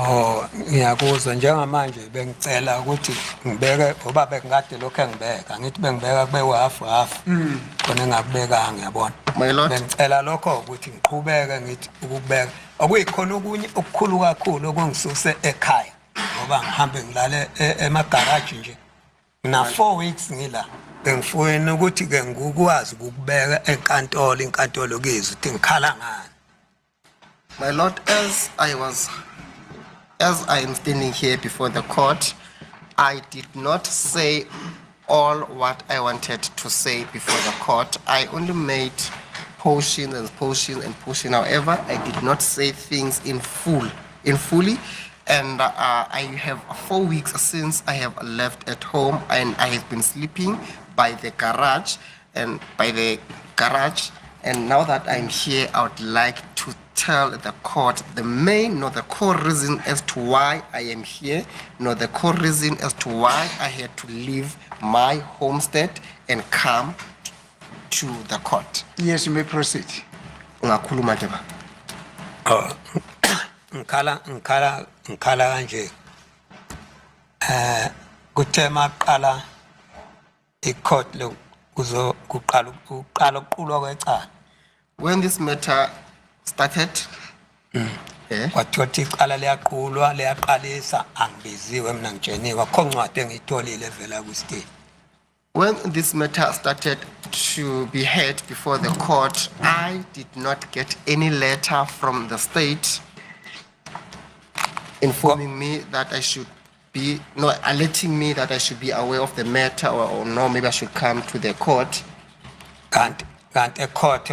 Oh, ngiyakuzwa njengamanje bengicela ukuthi ngibeke ngoba bekungade lokho engibeka ngithi bengibeka kube half khona engakubekanga ngiyabona. My Lord. Bengicela lokho ukuthi ngiqhubeke ngithi ukubeka okuyikhona okunye okukhulu kakhulu okungisuse ekhaya ngoba ngihambe ngilale emagaraji nje na 4 weeks ngila bengifuna ukuthi ke ngikwazi ukubeka inkantolo kezwe ukuthi ngikhala ngani. My Lord, as I am standing here before the court, I did not say all what I wanted to say before the court. I only made portions. However, I did not say things fully. And I have 4 weeks since I have left at home, and I have been sleeping by the garage. And now that I'm here, I would like to tell the court the main, not the core reason as to why I am here, not the core reason as to why I had to leave my homestead and come to the court. Yes, you may proceed. Ungakhuluma ke ba? Ngikhala kanje. Kuthe maqala icourt lo kuqala ukuqulwa kwecala. When this matter started, kwathiwa icala liyaqulwa liyaqalisa angibiziwe mina ngitsheniwe akho ncwadi engiyitholile evela ku-state. When this matter started to be heard before the court, I did not get any letter from the state informing me that I should be, alerting me that I should be aware of the matter or no, maybe I should come to the court. Kanti court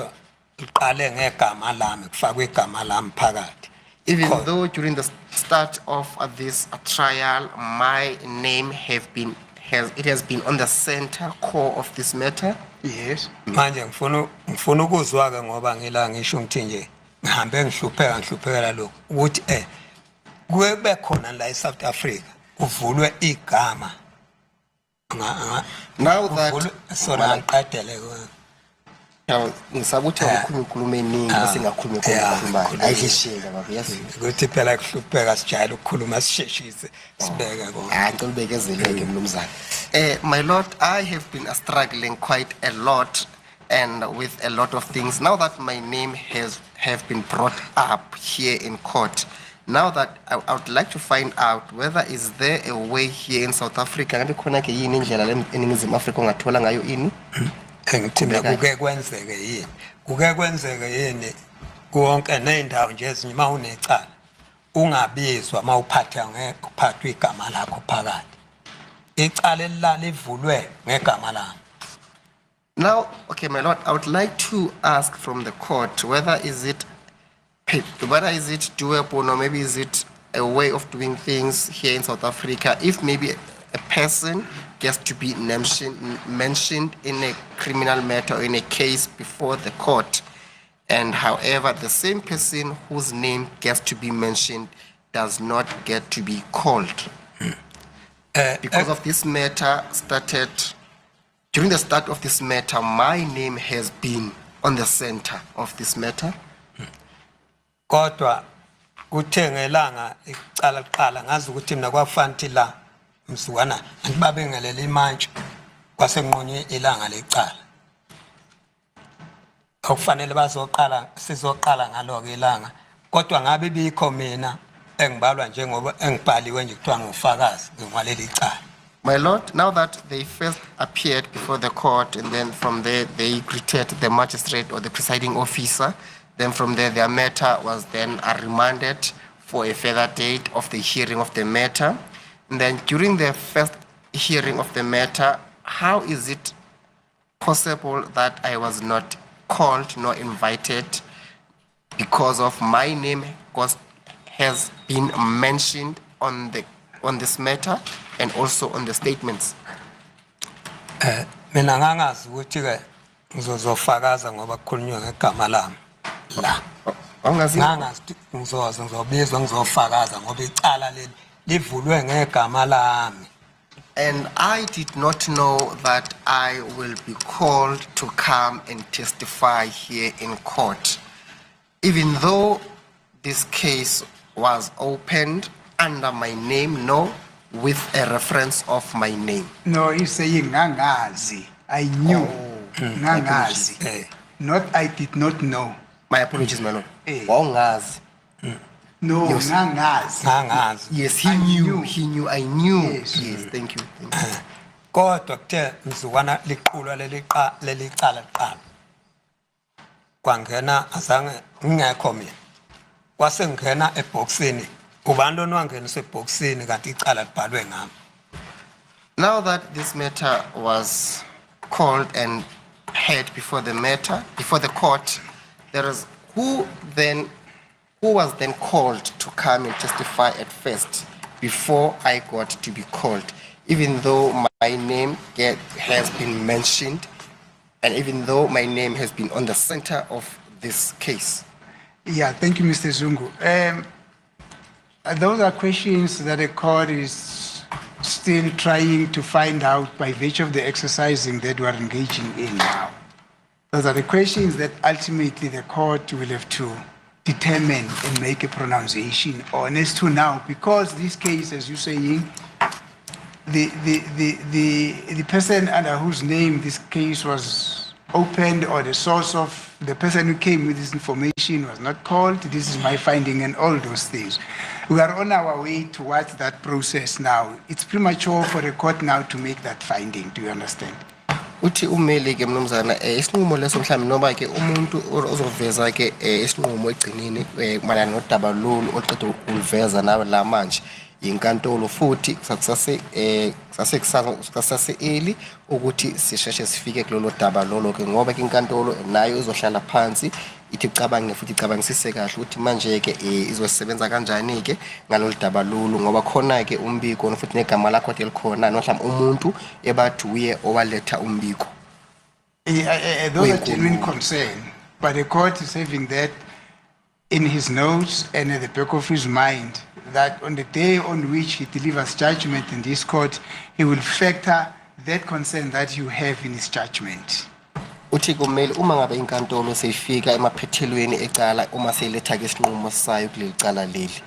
iqale ngegama lami kufakwe igama lami phakathi. Even though during the start of this trial, my name has been on the center core of this matter. Yes. Manje ngifuna ukuzwa ke ngoba ngila ngisho ngithi nje ngihambe ngihluphekela lokho ukuthi kube khona la eSouth Africa kuvulwe igama. Now that sona ngiqedele ngisabuthi ukukhuluma eningi singakhulumi khona ayishesheka baba yazi ukuthi phela kuhlupheka sijayela ukukhuluma sisheshise sibeke kona ngicela ubekezeleke mnumzane. My Lord, I have been struggling quite a lot and with a lot of things. Now that my name have been brought up here in court, now that I would like to find out whether is there a way here in South Africa ngabe khona ke yini indlela eningizimu Afrika ongathola ngayo ini engithina kuke kwenzeke yini konke nendawo nje ezinye mawunecala ungabizwa mawuphatha ngekuphathwa igama lakho phakathi icala elilala livulwe ngegama lami. Now, okay, my Lord, I would like to ask from the court whether is it doable or maybe is it a way of doing things here in South Africa if maybe a person gets to be mentioned in a criminal matter or in a case before the court, and however the same person whose name gets to be mentioned does not get to be called. Because of this matter started, during the start of this matter, my name has been on the center of this matter. Kodwa kuthe ngelanga icala liqala ngazi ukuthi mina kwafanti la msukwana angibabengelela imantshi kwasenqonye ilanga lecala okufanele sizoqala ngalo ke ilanga kodwa ngabe bikho mina engibalwa njengoba engibhaliwe nje kuthiwa ngufakazi ngwalela icala. My Lord, now that they first appeared before the court and then from there they greeted the magistrate or the presiding officer, then from there their matter was then remanded for a further date of the hearing of the matter. And then during the first hearing of the matter, how is it possible that I was not called nor invited because of my name has been mentioned on this matter and also on the statements? Mina ngangazi ukuthi ke ngizofakaza ngoba kukhulunywa ngegama lami la. Ngangazi ngizobizwa ngizofakaza ngoba icala leli livulwe ngegama lami. And I did not know that I will be called to come and testify here in court. Even though this case was opened under my name, no, with a reference of my name. No, he's saying ngangazi. I knew. Ngangazi. Eh. Not I did not know. My apologies, my lord. Eh. Wawungazi. No, Yes. ngangazi. Ngangazi. Yes, he I knew. knew. He knew. I knew. Yes. Yes, thank you. Thank you. Kodwa kuthe mzukwana liqulwa lelicala liqala. Kwangena azange ngekho mina. Kwase ngena eboxini. Ubani onwangenisa eboxini kanti icala libhalwe ngami. Now that this matter was called and heard before the court, there is who was then called to come and testify at first before I got to be called, even though my name has been mentioned and even though my name has been on the center of this case. Yeah, thank you, Mr. Zungu. Those are questions that the court is still trying to find out by virtue of the exercising that we are engaging in now. Those are the questions that ultimately the court will have to determine and make a pronunciation on as to now, because this case, as you're saying, the person under whose name this case was opened or the source of the person who came with this information was not called. This is my finding and all those things. We are on our way towards that process now. It's premature for the court now to make that finding. Do you understand? Uthi umeli ke mnumzana isinqumo leso mhlawumbe noma ke umuntu ozoveza ke isinqumo egcinini malana nodaba lolu oqeda uliveza nawe la manje inkantolo futhi kusase eli ukuthi sisheshe sifike kulolu daba lolo ke ngoba ke inkantolo nayo izohlala phansi ithi icabange futhi icabangisise kahle ukuthi manje ke izosebenza kanjani ke ngalolu daba lolu ngoba khona ke umbiko futhi negama lakho elikhona mhlawumbe umuntu ebathi uye owaletha umbiko. Those are genuine concern, but the court is having that in his notes and at the back of his mind, that on the day on which he delivers judgment in this court, he will factor that concern that you have in his judgment. Uthi kumele uma ngabe inkantolo seyifika emaphethelweni ecala uma seyiletha ke isinqumo sayo kuleli cala leli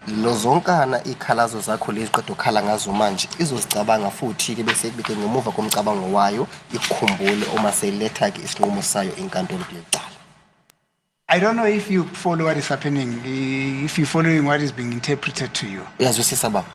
lozonkana ikhalazo zakho lezi qedwe ukhala ngazo manje izozicabanga futhi ke bese kubike ngemuva komcabango wayo ikukhumbule uma seyiletha ke isinqumo sayo inkantolo kuleli cala. I don't know if you follow what is happening, if you're following what is being interpreted to you. Uyazwisisa baba?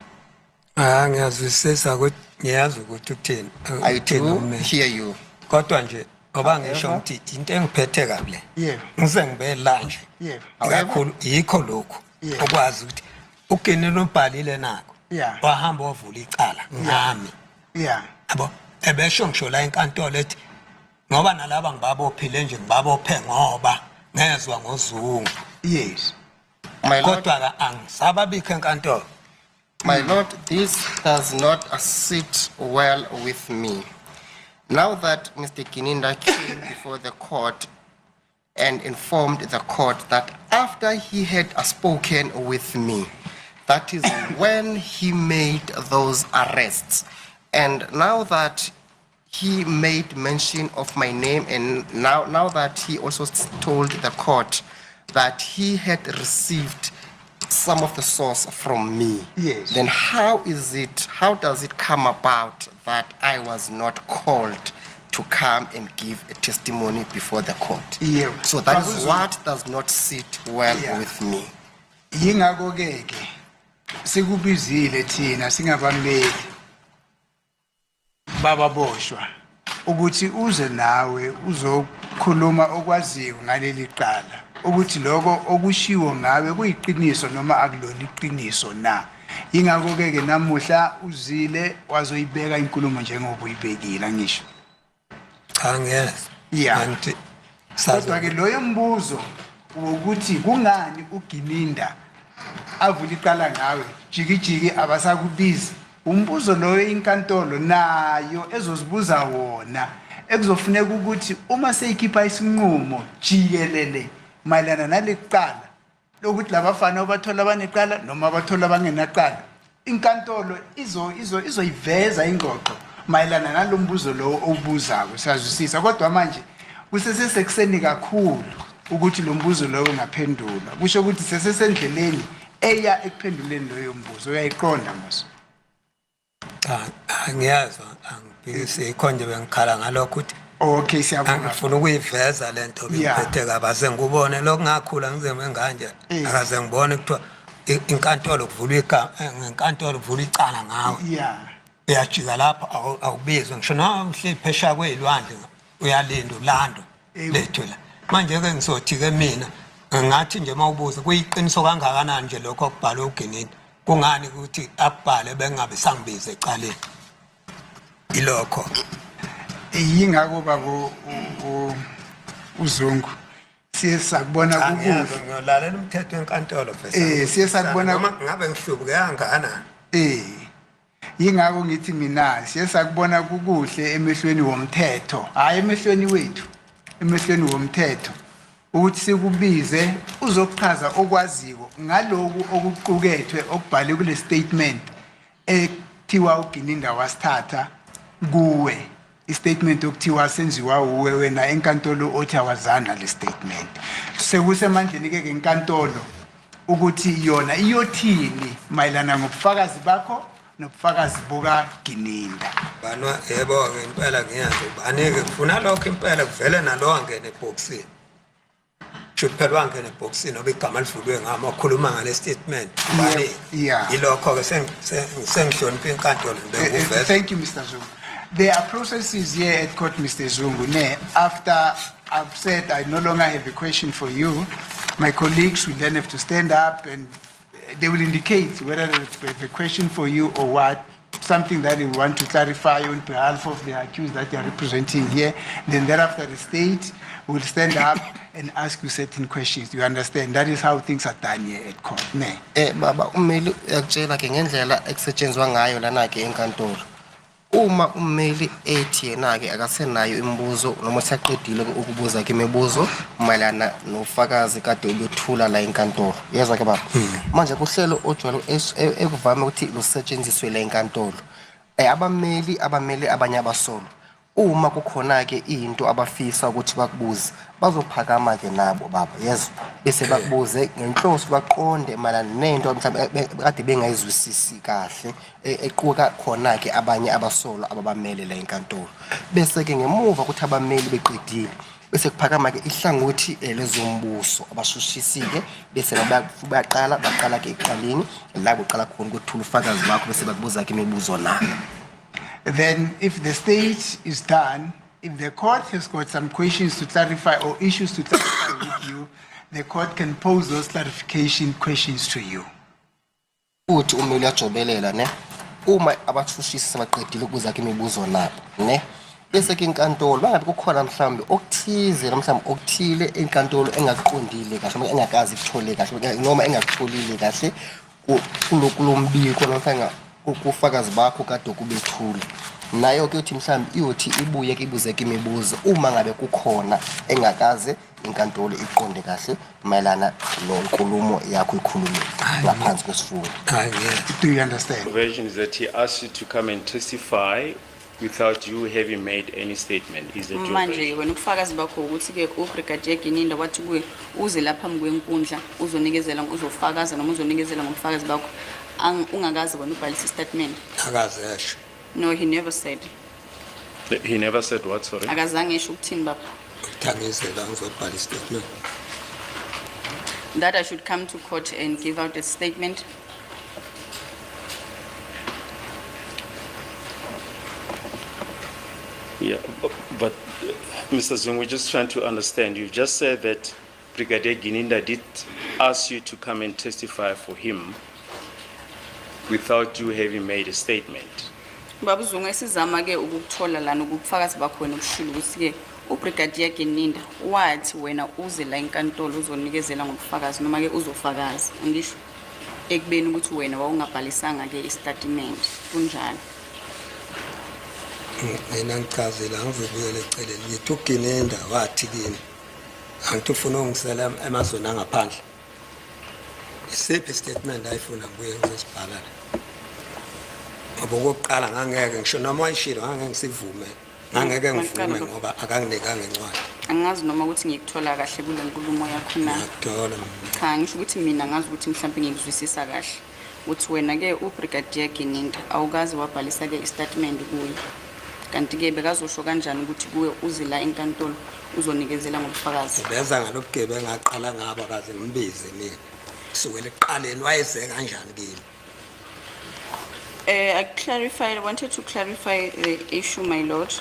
Ngiyazwisisa ukuthi ngiyazi ukuthi uthini. I do hear you. Kodwa nje ngoba ngisho ukuthi into engiphethe kabi le. Yeah. Ngisengibe la nje. Yeah. Kakhulu yikho lokho Yeah. okwazi ukuthi ugenelo obhalile nako. Yeah. Wahamba ovula icala ngami. Yeah. Yabo ebesho ngisho la enkantolo ethi ngoba nalaba ngibabophile nje ngibabophe ngoba ngezwe ngozungu. Yes. My lord, Kodwa angisababikho enkantolo. my lord, this does not sit well with me. Now that Mr. Kininda came before the court and informed the court that after he had spoken with me, that is when he made those arrests. And now that he made mention of my name, and now that he also told the court that he had received some of the source from me, Yes. then how does it come about that I was not called to come and give a testimony before the court? Yeah. So that is Babuzu- what does not sit well Yeah. with me. Yingakho ke sikubizile thina singabambeki bababoshwa ukuthi uze nawe uzokhuluma okwaziyo ngaleli qala ukuthi lokho okushiwo ngawe kuyiqiniso noma akulona iqiniso na. Yingakho ke namuhla uzile wazoyibeka inkulumo njengoba uyibekile ngisho. Cha ngiyeza. Yeah. Kanti Kodwa ke loyo mbuzo ukuthi kungani uGininda avula iqala ngawe jikijiki abasakubizi, umbuzo loyo inkantolo nayo ezozibuza wona ekuzofuneka ukuthi uma seyikhipha isinqumo jikelele mayelana naleqala lokuthi labafana obathola baneqala noma abathola bangenaqala, inkantolo izoyiveza ingxoxo mayelana nalombuzo lo obuzako. Siyazwisisa kodwa manje kusesekuseni kakhulu ukuthi lo mbuzo lo ungaphendulwa, kusho ukuthi sesesendleleni eya ekuphenduleni loyo mbuzo uyayiqonda mos. Angiyazwa angibhekise ikhonje bengikhala ngalokho ukuthi Okay, siyabonga. angifuna ukuyiveza lento ngiphethe kabaze ngubone lokungakhula ngize nganje akaze ngibone kuthiwa inkantolo kuvulwa igama ngenkantolo kuvulwa icala ngawe Yeah. uyajika lapha awubizwe ngisho noma uhleli phesha kwezilwandle uyalinda ulando lethu la manje ke ngizothi ke mina ngathi nje mawubuza kuyiqiniso kangakanani nje lokho okubhalwe ugenini kungani ukuthi akubhale bengabe sangibiza ecaleni ilokho Yingakho babo uZungu. Siye sakubona kukuhle. ngiyolalela umthetho wenkantolo bese Siye sakubona noma ngabe ngihlubuke kangana Yingakho ngithi mina siye sakubona kukuhle emehlweni womthetho, hayi emehlweni wethu, emehlweni womthetho ukuthi sikubize uzokuchaza okwaziko ngaloku okuqukethwe okubhalwe kule statement ekuthiwa uGininda wasithatha kuwe. Istatement okuthiwa senziwa uwe wena enkantolo othi awazana le statement. Sekusemandleni ke enkantolo ukuthi yona iyothini mayelana ngobufakazi bakho nobufakazi buka Gininda. banwa yebo ke impela ngiyazi banike kufuna lokho impela kuvele nalo angene eboxini phela wangena eboxini oba igama livulwe ngami okhuluma ngale statement bani Yeah. ilokho ke sengihlonipha inkantolo bekuveza Thank you, Mr. Zungu. There are processes here at court, Mr. Zungu. After I've said I no longer have a question for you, my colleagues will then have to stand up and they will indicate whether they have a question for you or what, something that they want to clarify on behalf of the accused that they are representing here. Then thereafter the state will stand up and ask you certain questions. You understand? That is how things are done here at court. Baba ummeli yakutshela ke ngendlela ekusetshenzwa ngayo lana ke enkantolo. Uma ummeli ethi yena ke akasenayo imibuzo noma usaqedile ukubuza ke imibuzo mayelana nofakazi kade ubethula la enkantolo. Yezwa ke baba. Manje kuhlelo ojwalo ekuvame ukuthi lusetshenziswe la enkantolo. Abameli abanye abasolo. Uma kukhona ke into abafisa ukuthi bakubuze bazophakama ke nabo baba yezwa bese bakubuze ngenhloso baqonde malana nento mhlawumbe kade bengayizwisisi kahle equka khona ke abanye abasolo ababamele la enkantolo bese ke ngemuva ukuthi abameli beqedile bese kuphakama ke ihlangothi lezombuso abashushisike bese baqala ke eqaleni la kuqala khona ukuthula ufakazi bakho bese bakubuza ke imibuzo nabo. Then if the state is done, if the court has got some questions to clarify or issues to clarify with you, the court can pose those clarification questions to you. Uthi ummeli uyajobelela ne uma abathushisi sebaqedile ukubuza ke imibuzo nabo ne bese ke inkantolo bangabe kukhona mhlawumbe okuthize mhlawumbe okuthile enkantolo engakuqondile kahle engakazi kuthole kahle noma engakutholile kahle kulombiko nomfanga ukufakazi bakho kade kubethula nayo ke uthi mhlawumbe iyothi ibuye ke ibuze ke imibuzo uma ngabe kukhona engakaze inkantolo iqonde kahle mayelana nonkulumo yakho ikhulume ngaphansi kwesifungo. Do you understand? The version is that he asked you to come and testify without you having made any statement. Is that your manje version? wena ubufakazi bakho ukuthi ke uBrigadier Gininda wathi kuwe uze lapha mkwenkundla uzonikezela uzofakaza noma uzonikezela ngobufakazi bakho ungakazi wena ubhalisa statement. akaze esho No, he never said. He never said what, sorry? Akazange esho ukuthini baba. uthangizela ngizobhala istatement That I should come to court and give out a statement. Yeah, but Mr. Zung, we're just trying to understand. You've just said that Brigadier Gininda did ask you to come and testify for him without you having made a statement. Baba Zungu esizama ke ukuthola lana ubufakazi bakho wena ubushilo ukuthi ke uBrigadier Gininda wathi wena uze la enkantolo uzonikezela ngobufakazi noma ke uzofakaza. Ngisho ekubeni ukuthi wena wawungabhalisanga ke istatement kunjalo. mina ngichazela ngizobuyela eceleni ngithi uGininda wathi kini angithi ufuna ungisela emazweni angaphandle isiphi statement ayifuna kuye ngizosibhala ngoba okokuqala ngangeke ngisho noma wayishilo ngangeke ngisivume ngangeke ngivume ngoba akanginikanga incwadi Angazi noma ukuthi ngikuthola kahle kule nkulumo yakho na. ngiyakuthola Cha ngisho ukuthi mina ngazi ukuthi mhlawumbe ngikuzwisisa kahle. Uthi wena ke uBrigadier Gininda awukazi wabhalisa ke istatement kuye. Kanti ke bekazosho kanjani ukuthi kuwe uze la enkantolo uzonikezela ngobufakazi. beza ngalobugebengu ngaqala ngabo akaze ngibize mina kusukela ekuqaleni wayeze kanjani kimi I wanted to clarify the issue, my lord,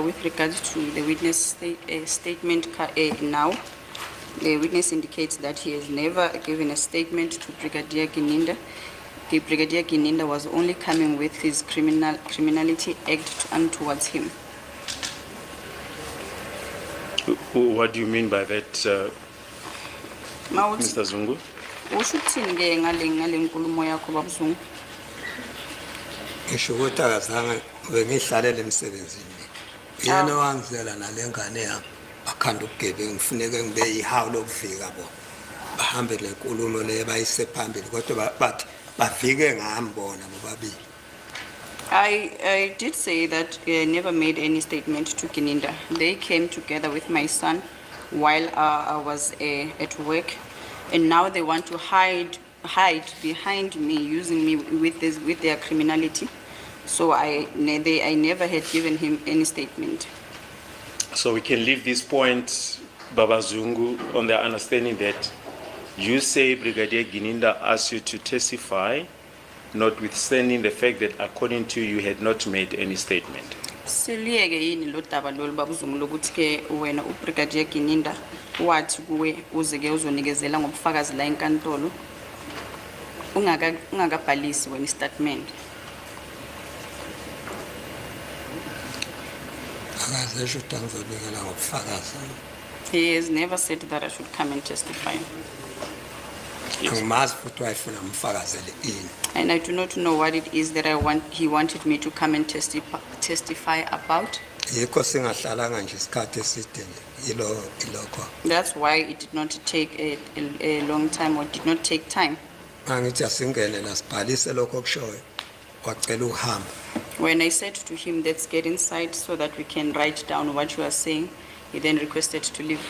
with regards to the witness statement now. The witness indicates that he has never given a statement to Brigadier Gininda. The Brigadier Gininda was only coming with his criminality act towards him. What do you mean by that, Mawuthi Mr. Zungu? usho ukuthini ke ngale nkulumo yakho babuzungu? ngisho ukuthi akazange bengihlalele emsebenzini yena wangizela nalengane yami akhanda ubugebengu ngifuneke ngibe yihawu lokuvika bona bahambe le nkulumo le bayise phambili kodwa bathi bavike ngami bona bobabili. I did say that I never made any statement to Gininda. They came together with my son while I was at work, and now they want to hide behind me, using me with their criminality. So I never had given him any statement. So we can leave this point, Baba Zungu, on the understanding that you say Brigadier Gininda asked you to testify, notwithstanding the fact that according to you had not made any statement. Siliyeke yini lo daba lolu babuzungu lokuthi ke wena uBrigadier Gininda wathi kuwe uze ke uzonikezela ngobufakazi la enkantolo ungakabhalisi wena istatement. Akaze esho ukuthi angizobikela ngobufakazi. He has never said that I should come and testify. Angimazi futhi wayefuna ngimfakazele ini. And I do not know what it is that he wanted me to come and testify about. Yikho singahlalanga nje isikhathi eside nje ilokho. That's why it did not take a long time or did not take time. Mangithi asingene la sibhalise lokho kushoyo wacela ukuhamba. When I said to him, let's get inside so that we can write down what you are saying, he then requested to leave.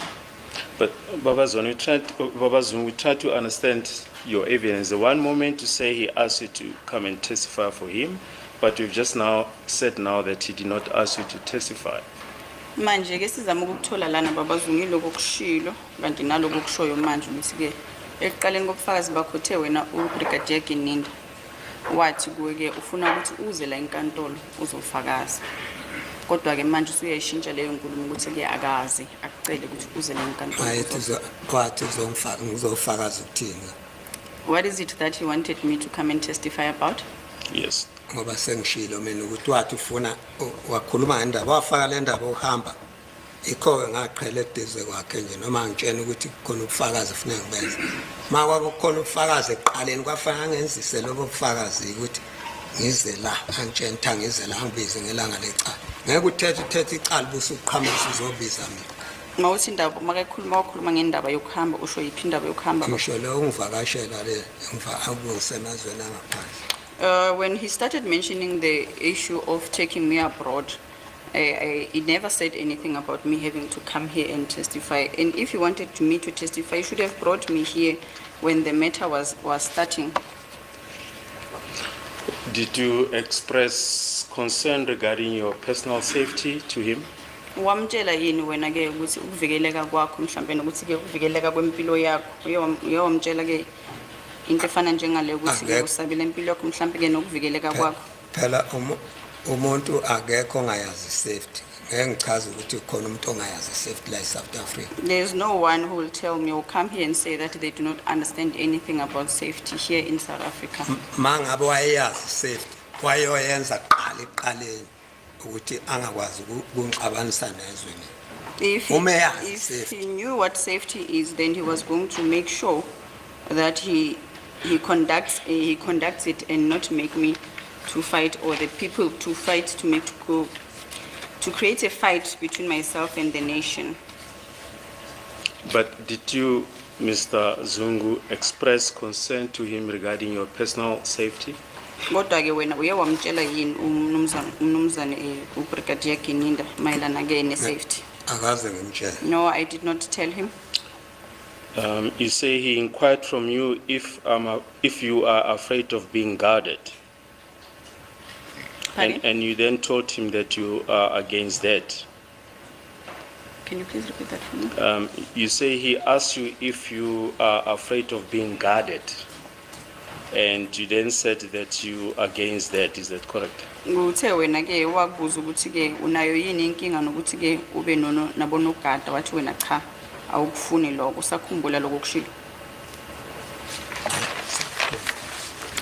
But Baba Zungu, we try to understand your evidence. The one moment to say he asked you to come and testify for him, but you've just now said now that he did not ask you to testify. Manje ke sizama ukuthola lana babazungu lokho kushilo kanti naloko kushoyo manje ukuthi ke ekuqaleni kobufakazi bakho the wena uBrigadier Gininda wathi kuwe ke ufuna ukuthi uze la enkantolo uzofakaza. Kodwa ke manje usuyayishintsha leyo nkulumo ukuthi ke akazi akucele ukuthi uze la enkantolo. Ayithi wathi ngizofakaza ukuthini. What is it that he wanted me to come and testify about? Yes. Ngoba sengishilo mina ukuthi wathi ufuna wakhuluma ngendaba wafaka le ndaba uhamba ikho ngaqhela eduze kwakhe nje noma ngitshena ukuthi kukhona ubufakazi ufuna ngibenze makwabe kukhona ubufakazi eqaleni kwafanele ngenzise lobo bufakazi ukuthi ngize la angitshena ukuthi ngize la ngibize ngelanga lecala ngeke uthethe icala busu uqhamisa uzobiza mina. Mawuthi indaba makekhuluma wakhuluma ngendaba yokuhamba usho yiphi indaba yokuhamba? Ngisho lo ungivakashela le ngisemazweni angaphandle. When he started mentioning the issue of taking me abroad, he never said anything about me having to come here and testify. And if he wanted me to testify, he should have brought me here when the matter was starting. Did you express concern regarding your personal safety to him? Wamtshela yini wena ke ukuthi ukuvikeleka kwakho mhlambe nokuthi ke ukuvikeleka kwempilo yakho uyawamtshela ke into efana njengale ukuthi ke usabile impilo yakho mhlambe ke nokuvikeleka kwakho. Phela umuntu akekho ongayazi safety. Ngeke ngichaze ukuthi ukhona umuntu ongayazi safety la eSouth Africa. There is no one who will tell me or come here and say that they do not understand anything about safety here in South Africa. Mangabe wayeyazi safety wayoyenza qala eqaleni ukuthi angakwazi ukunqabanisa nezweni. If he knew what safety is, then he was going to make sure that he conducts it and not make me to fight or the people to fight to create a fight between myself and the nation. But did you, Mr. Zungu, express concern to him regarding your personal safety? Kodwa ke wena uye wamtshela yini umnumzane uBrigadier Gininda mayelana ke ne safety? akaze ngimtshele. No, I did not tell him. You say he inquired from you if you are afraid of being guarded. Pardon? And you then told him that you are against that. Can you please repeat that for me? You say he asked you if you are afraid of being guarded. And you then said that you are against that. Is that correct? Nguthe wena ke wakubuza ukuthi ke unayo yini inkinga nokuthi ke ube nabonogada wathi wena cha awukufuni lokho usakhumbula lokho kushilo.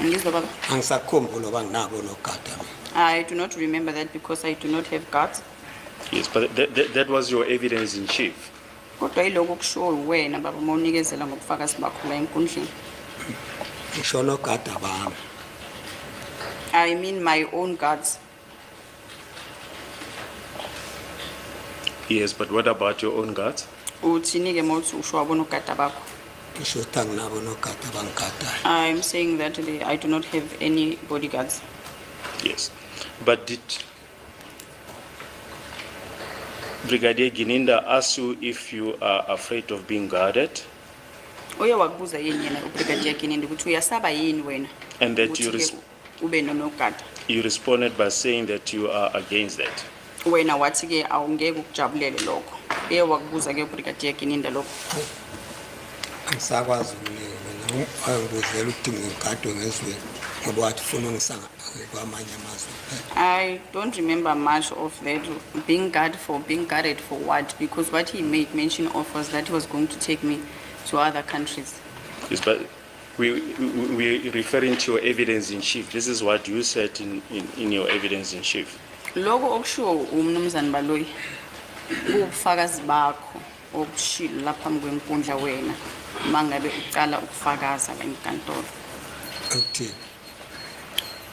Ngizwa baba. Angisakhumbula ngoba nginabo nogada. I do not remember that because I do not have guards. Yes, but that was your evidence in chief. Kodwa yiloko kusho wena baba mawunikezela ngobufakazi bakho la enkundleni. Ngisho nogada bami. I mean my own guards. Yes, but what about your own guards? Uthini ke mawuthi usho abonogada bakho? Ngisho ukuthi anginabo nogada bangigadayo. I'm saying that I do not have any bodyguards. Yes, but did Brigadier Gininda ask you if you are afraid of being guarded? Uye wakubuza yini yena uBrigadier Gininda ukuthi uyasaba yini wena? And that Ukuthi you ke ube nonogada. You responded by saying that you are against that. Wena wathi ke awungeke ukujabulele lokho. Uye wakubuza ke uBrigadier Gininda lokho. Angisakwazi mina angibuzela ukuthi ngigadwe ngezweni ngoba wathi ufuna ungisanga kwamanye amazwe. I don't remember much of that being guarded for what, because what he made mention of was that he was going to take me to other countries. Yes, but we're referring to your evidence in chief. This is what you said in your evidence in chief. Lokho okushiwo umnumzane Baloyi ubufakazi bakho obushilo lapha kwenkundla wena mangabe uqala ukufakaza la enkantolo. Uthini?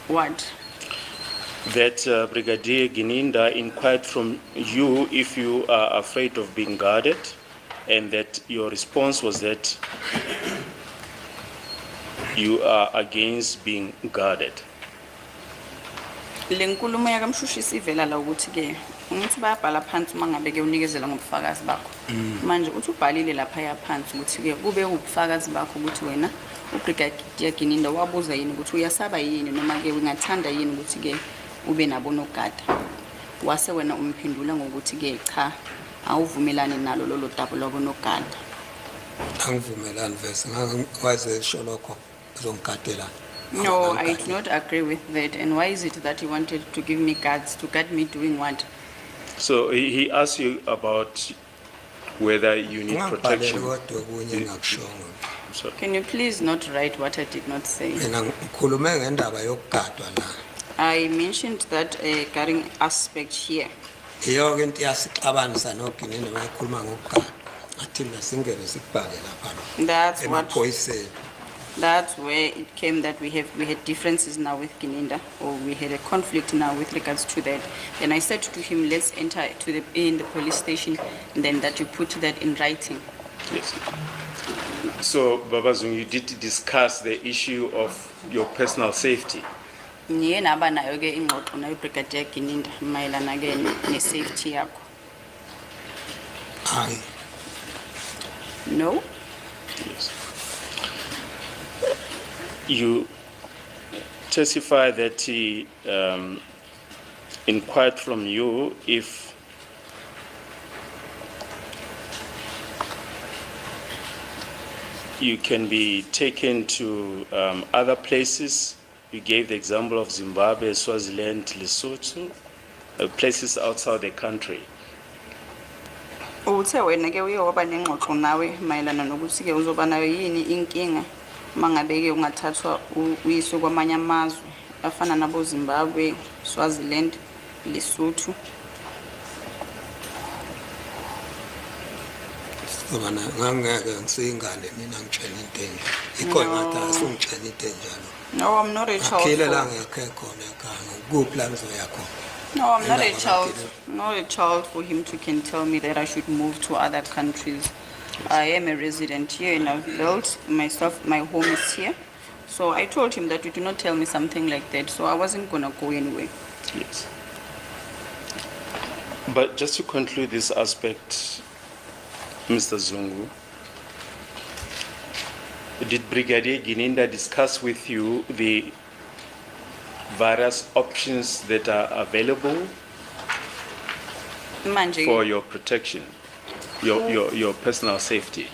What? That Brigadier Gininda inquired from you if you are afraid of being guarded, and that your response was that you are against being guarded. Lenkulumo yakamshushisi ivela la ukuthi ke ngithi bayabhala phansi mangabe ke unikezela ngobufakazi bakho. Manje uthi ubhalile lapha yaphansi ukuthi ke kube ubufakazi bakho ukuthi wena uBrigadier Gininda wabuza yini ukuthi uyasaba yini noma ke ungathanda yini ukuthi ke ube nabo nogada. Wase wena umphendula ngokuthi ke cha awuvumelani nalo lolo daba lwabo nogada. Angivumelani vese ngakwaze sho lokho uzongigadela. No, I do not agree with that. And why is it that he wanted to give me guards to guard me doing what? So he asked you about whether you need protection. Kodwa kunye ngakushongo. So, Can you please not write what I did not say? Mina ngikhulume ngendaba yokugadwa la. I mentioned that guarding aspect here. Iyo ke into yasixabanisa noGinini bayikhuluma ngokugadwa. Athi mina singene sikubhale lapha. That's where it came that we had differences now with Gininda, or we had a conflict now with regards to that. Then I said to him, let's enter in the police station, and then that you put that in writing. yes. So, Babazung, you did discuss the issue of your personal safety. Niye naba nayo ke ingxoxo nayo Brigadier Gininda mayelana ke ne-safety yakho. Hayi. No? Yes. You testify that he inquired from you if you can be taken to other places. You gave the example of Zimbabwe, Swaziland, Lesotho, places outside the country. Uthe wena ke uye waba nengxoxo nawe mayelana nokuthi ke uzoba nayo yini inkinga mangabe ke ungathathwa uyiswe kwamanye amazwe afana nabo Zimbabwe, Swaziland, Lesotho. Ngoba ngangeke ngisingane mina ngitshela into enje. Ikhona ngathi asungitshela into enjalo. No, I'm not a child. Akhile la ngekho khona ekhaya. Kuphi la ngizoya khona? No, I'm not a child. Not a child for him to can tell me that I should move to other countries. I am a resident here in Avveld. My home is here. So I told him that you do not tell me something like that. So I wasn't gonna go anywhere. Yes. But just to conclude this aspect, Mr. Zungu, did Brigadier Gininda discuss with you the various options that are available manje for your protection, your personal safety?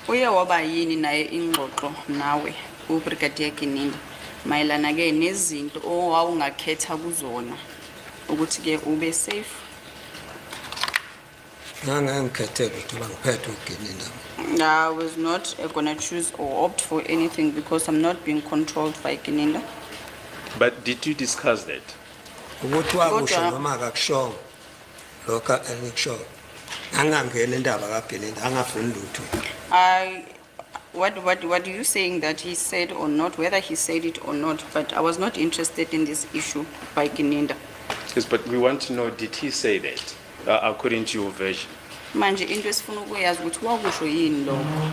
uye waba yini naye ingxoxo nawe uBrigadier Gininda mayelana ke nezinto owawungakhetha kuzona ukuthi ke ube safe? Ngangengikhethe ukuthi bangiphethe uGininda. I was not going to choose or opt for anything because I'm not being controlled by Gininda. But did you discuss that? Ukuthi wakusho Kodwa- noma akakusho lokho engikusho. Angangena indaba kaGininda, angafuni lutho. What are you saying that he said or not, whether he said it or not, but I was not interested in this issue by Gininda. Yes, but we want to know, did he say that, according to your version? Manje into esifuna ukuyazi ukuthi wakusho yini lokho.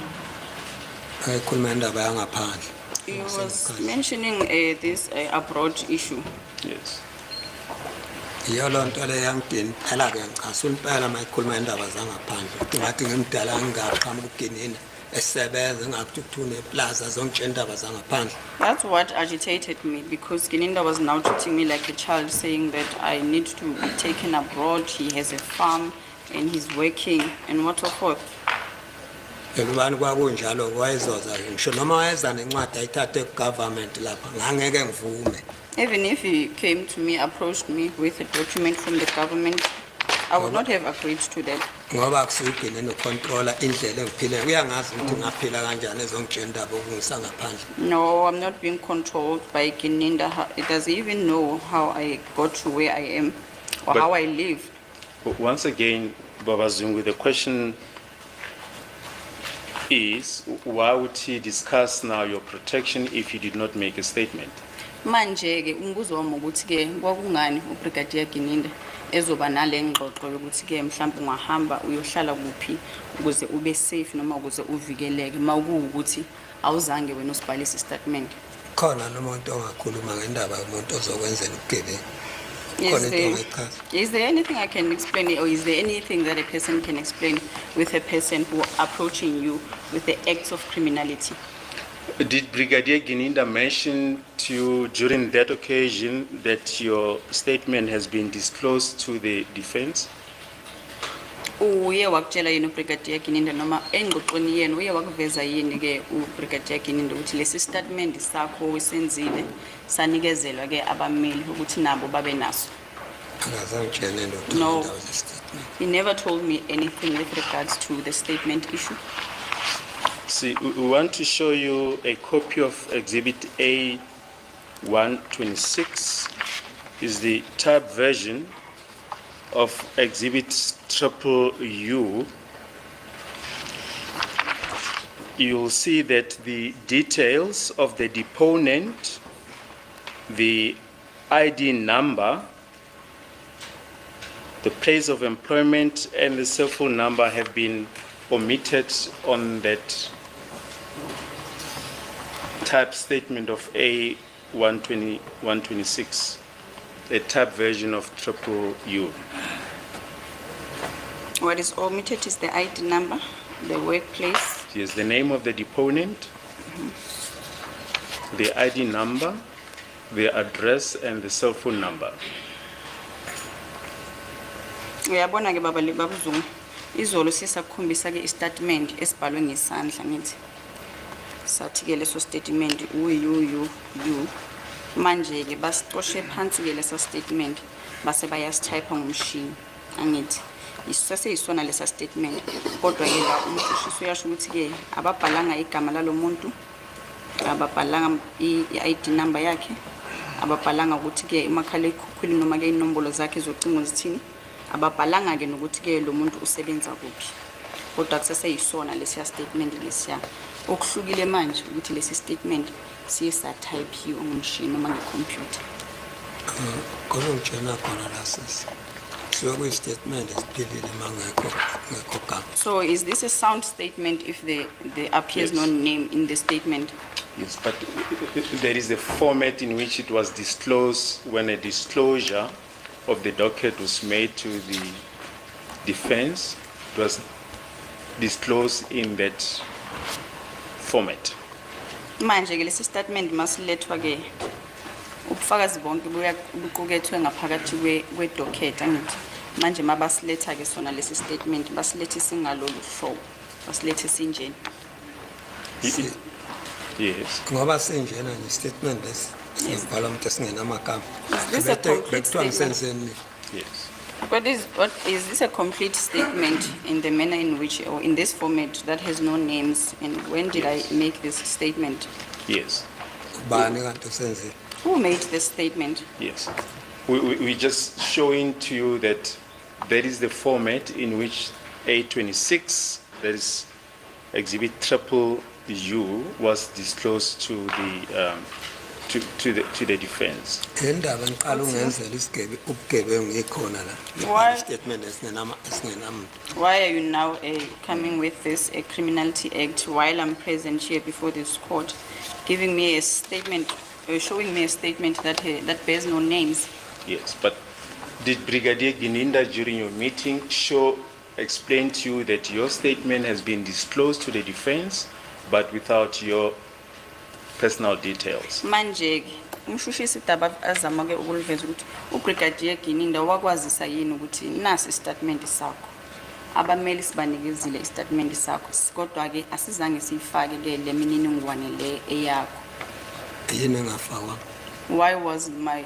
Ayikhuluma indaba yangaphandle. He was mentioning this abroad issue. Yes. Iyo lonto le yangidini phela ke ngichasa impela mayikhuluma indaba zangaphandle. Ngathi ngimdala ngingaqhamuka uGininda esebenza ngakuthune plaza zonke indaba zangaphandle. That's what agitated me because Gininda was now treating me like a child, saying that I need to be taken abroad. He has a farm and he's working and what so forth. Elubani kwakunjalo wayezoza ngisho noma wayeza nencwadi ayithathe kugovernment lapha ngangeke ngivume. Even if he came to me, approached me with a document from the government, I would not have agreed to that. Ngoba kusugcine nocontroller indlela engiphile uyangazi ukuthi ngaphila kanjani ezonke indaba okungisa ngaphandle. No, I'm not being controlled by Gininda. It doesn't even know how I got to where I am or But- how I live. But once again, Baba Zungu, the question is, why would he discuss now your protection if you did not make a statement? Manje ke umbuzo wami ukuthi ke kwakungani uBrigadier Gininda ezoba nale ngxoxo yokuthi ke mhlawumbe ungahamba uyohlala kuphi ukuze ube safe noma ukuze uvikeleke mawukuthi awuzange wena usibhalisa statement. Khona nomuntu ongakhuluma ngendaba yomuntu ozokwenzela ubugebengu. Is Khona into there, ongayichaza. is there anything I can explain or is there anything that a person can explain with a person who approaching you with the acts of criminality? Did Brigadier Gininda mention to you during that occasion that your statement has been disclosed to the defense? Uye wakutshela yini uBrigadier Gininda noma engxoxweni yena uye wakuveza yini ke uBrigadier Gininda ukuthi lesi statement sakho wesenzile sanikezelwa ke abameli ukuthi nabo babe naso? Akazangitshele lutho No. ngendaba ze-statement. He never told me anything with regards to the statement issue. See, we want to show you a copy of Exhibit A126. Is the type version of Exhibit U. You'll see that the details of the deponent, the ID number, the place of employment, and the cell phone number have been omitted on that type statement of A126, a type version of U. What is omitted is the ID number, the workplace, Yes, the name of the deponent, the ID number, the address, and the cell phone number. uyabona ke baba Zungu izolo sisakukhombisa ke istatement esibhalwe ngesandla ngithi sathi ke leso statement uyu manje ke basixoshe phansi ke leso statement base bayasitype ngomshini angithi isaseyisona lesa statement kodwa ke la umshushiso uyasho ukuthi ke ababhalanga igama lalomuntu ababhalanga i-ID number yakhe ababhalanga ukuthi ke imakhala ekhukhwini noma ke inombolo zakhe zocingo zithini ababhalanga ke nokuthi ke lo muntu usebenza kuphi kodwa kusaseyisona lesiya statement lesiya okuhlukile manje ukuthi lesi statement siyesa type ngomshini noma ngecomputer. Khona ngitshena khona la sisi. Siyokuyi statement esiphilile mangekho gama. So is this a sound statement if there appears Yes. no name in the statement? Yes, but there is a format in which it was disclosed when a disclosure of the docket was made to the defense. It was disclosed in that format. Manje ke lesi statement masilethwa ke ubufakazi bonke buqukethwe ngaphakathi kwe-docket angithi manje mabasiletha ke sona lesi statement basilethe singalolu hlobo basilethe sinjeni. Yes. ngoba sinjena nje statement lesibhala umuntu esingenamagama Is this a complete bekuthiwa statement? ngisenzeni Yes. What is this a complete statement in the manner in which or in this format that has no names, and when did I make this statement? Yes. ubani kanti usenzeni Who made this statement? Yes. We just showing to you that is the format in which A26, that is exhibit triple U, was disclosed to the to the defense. indaba ngiqala ungenzela ubugebengu ngikhona la Why? statement esingenamuntu Why are you now coming with this criminality act while I'm present here before this court, giving me a statement, showing me a statement that that bears no names? Yes, but did Brigadier Gininda during your meeting explain to you that your statement has been disclosed to the defense, but without your personal details? Manje umshushisi daba azama ke ukuliveza ukuthi uBrigadier Gininda wakwazisa yini ukuthi nasi statement sakho. Abameli sibanikezile istatement sakho kodwa ke asizange siyifake ke le mininingwane le eyakho. yini engafakwa Why was my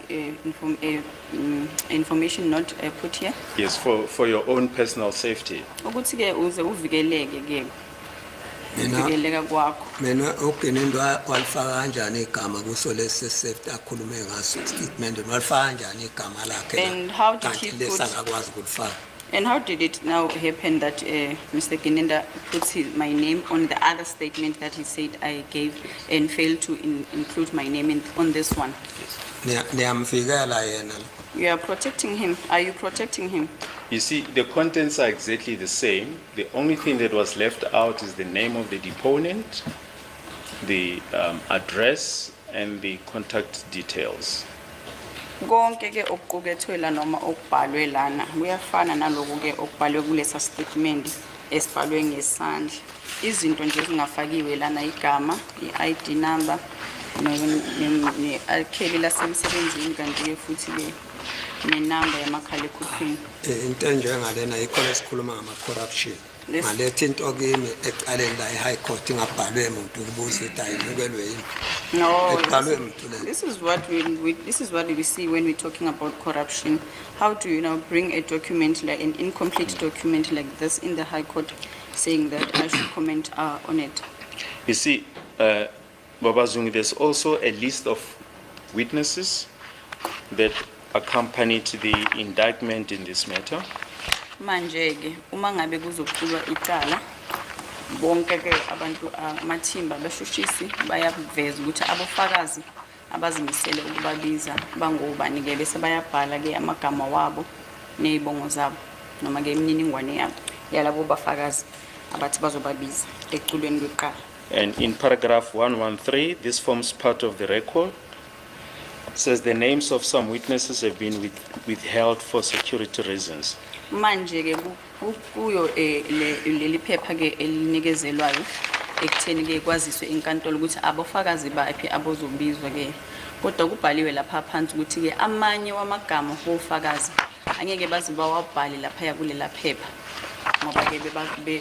information not put here? Yes, for your own personal safety. Ukuthi ke uze uvikeleke ke mina uvikeleka kwakho. mina uGenindo walifaka kanjani igama kuso lesi safety akhulume ngaso statement walifaka kanjani igama lakhe And how did kanti he lesa put- ngakwazi ukulifaka And how did it now happen that Mr. Gininda puts my name on the other statement that he said I gave and failed to include my name on this one? niyamvikela yena You are protecting him. Are you protecting him? You see, the contents are exactly the same. The only thing that was left out is the name of the deponent, the address, and the contact details. Konke ke okuqukethwe la noma okubhalwe lana kuyafana naloku ke okubhalwe kulesa statement esibhalwe ngesandla. Izinto nje ezingafakiwe lana igama, i-ID number, ne-alkheli lasemsebenzini kanti ke futhi ke nenamba yamakhalekhukhwini. into enjengalena yikho lesikhuluma ngama-corruption Yes. ngaletha into kimi ecaleni la e-high court ingabhalwe muntu ukubuza ukuthi ayimukelwe yini No, Ekhalwe mntu le. this is what we see when we're talking about corruption. How do you now bring a document like an incomplete document like this in the High Court, saying that I should comment on it? You see, Baba Zungu, there's also a list of witnesses that accompanied the indictment in this matter. Manje ke uma ngabe kuzoqulwa icala bonke ke abantu amathimba abashushisi bayaveza ukuthi abofakazi abazimisele ukubabiza bangobani ke bese bayabhala ke amagama wabo nezibongo zabo noma ke imininingwane yabo yalabo bafakazi abathi bazobabiza eculweni kweqala. And in paragraph 113, this forms part of the record. It says the names of some witnesses have been withheld for security reasons. Manje ke kuyo leli phepha ke elinikezelwayo ekutheni ke kwaziswe inkantolo ukuthi abofakazi baphi abozobizwa ke kodwa kubhaliwe lapha phansi ukuthi ke amanye wamagama ofakazi angeke baze bawabhale lapha kulela phepha ngoba ke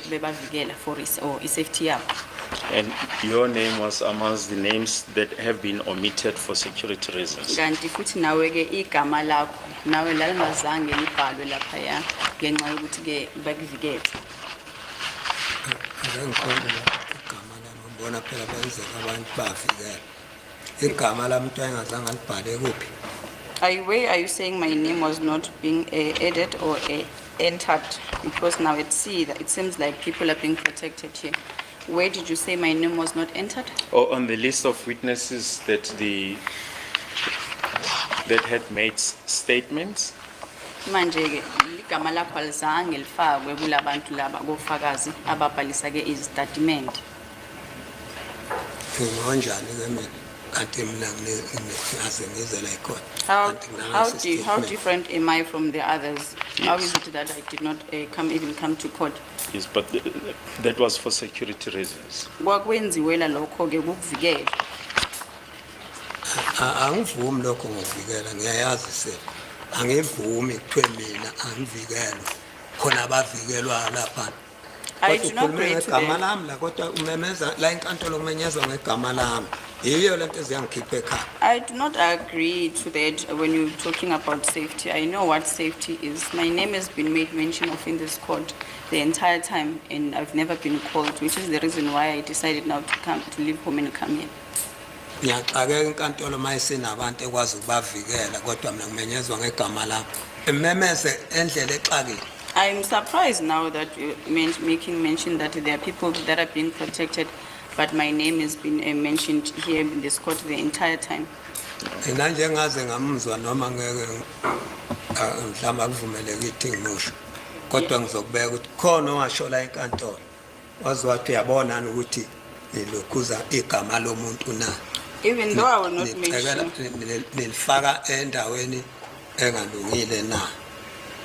bebavikela for safety yabo. And your name was amongst the names that have been omitted for security reasons. Kanti futhi nawe ke igama lakho nawe lalingazange libhalwe lapha ngenxa yokuthi ke bakuvikele. ake ngikhombela igama lami ngibona phela benzeka abantu bavikela igama lami umuntu engazange alibhale kuphi Where are you saying my name was not being added or entered? Because now it seems like people are being protected here. Where did you say my name was not entered? Or on the list of witnesses that had made statements. Manje ke igama lakho alizange lifakwe kulabantu laba bofakazi ababhalisa ke izitatimende. ngonjani ke mina kanti mina ngaze ngize la ekhona. How, Kanti mina how, ngase how statement. different am I from the others? How is it that I did not even come to court? Yes, but that was for security reasons. Kwakwenziwela lokho-ke kukuvikela. Angivumi lokho ngokuvikela ngiyayazi se angivumi kuthiwe mina angivikelwa khona abavikelwa lapha. I Kodwa do not ukhulume agree to ngegama that. lami la kodwa umemeza la inkantolo kumenyezwa ngegama lami yiyo lento eziyangikhipha ekhaya. I do not agree to that when you're talking about safety. I know what safety is. My name has been made mention of in this court the entire time, and I've never been called, which is the reason why I decided now to leave home and come here. Ngiyaqhakeka inkantolo mayisinabantu ekwazi ukubavikela kodwa mina kumenyezwa ngegama lami. Imemeze endlela exakile. I'm surprised now that you're making mention that there are people that are being protected, but my name has been mentioned here in this court the entire time. Mina nje ngaze ngamuzwa noma ngeke mhlamba kuvumeleke ithi ngisho. Kodwa ngizokubeka ukuthi khona ongasho la enkantolo. Waziwathi uyabona ukuthi nilokhuza igama lomuntu na. Even though I will not mention, Nilifaka endaweni engalungile na.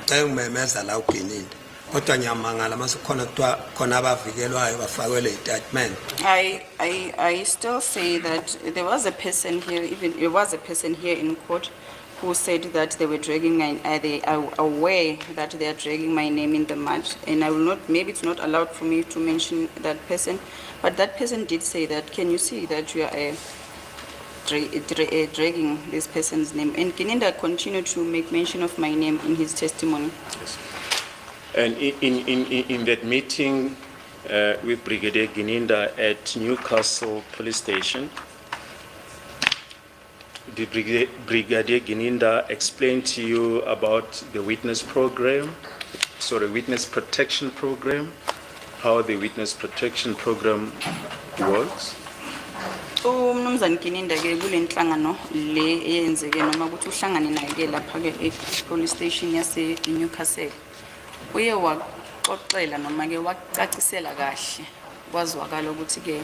Engimemeza la uGininde. Kodwa nyamangala mase khona kuthiwa khona abavikelwayo bafakwele indictment. I still say that there was a person here in court who said that they were dragging they are aware that they are dragging my name in the mud, and I will not, maybe it's not allowed for me to mention that person, but that person did say that, can you see that you are dragging this person's name? And Gininda continued to make mention of my name in his testimony. Yes. And in that meeting with Brigadier Gininda at Newcastle Police Station, did Brigadier Gininda explain to you about the witness protection program, how the witness protection program works? Umnumzane Gininda ke kule nhlangano le eyenzeke noma ukuthi uhlangane naye ke lapha ke e-police station yase Newcastle, uye waxoxela noma ke wacacisela kahle kwazwakala ukuthi ke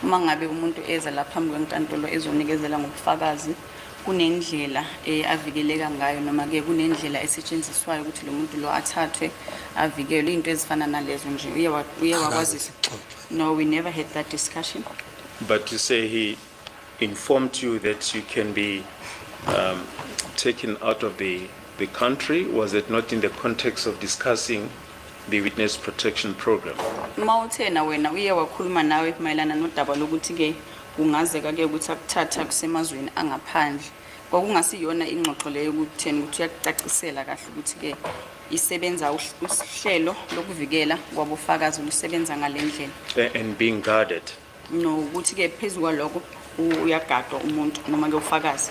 uma ngabe umuntu eza lapha phambi kwenkantolo ezonikezela ngobufakazi kunendlela avikeleka ngayo noma ke kunendlela esetshenziswayo ukuthi lo muntu lo athathwe avikelwe into ezifana nalezo nje uye wakwazisa. No, we never had that discussion. But you say he informed you that you can be taken out of the country. Was it not in the context of discussing the witness protection program? Mawuthena wena uye wakhuluma nawe mayelana nodaba lokuthi ke kungazeka ke ukuthi akuthatha kusemazweni angaphandle. Kwakungasiyona ingxoxo leyo ukutheni ukuthi uyacacisela kahle ukuthi ke isebenza uhlelo lokuvikela kwabofakazi lusebenza ngalendlela. And being guarded. No, ukuthi ke phezulu kwalokho uyagadwa umuntu noma ke ufakazi.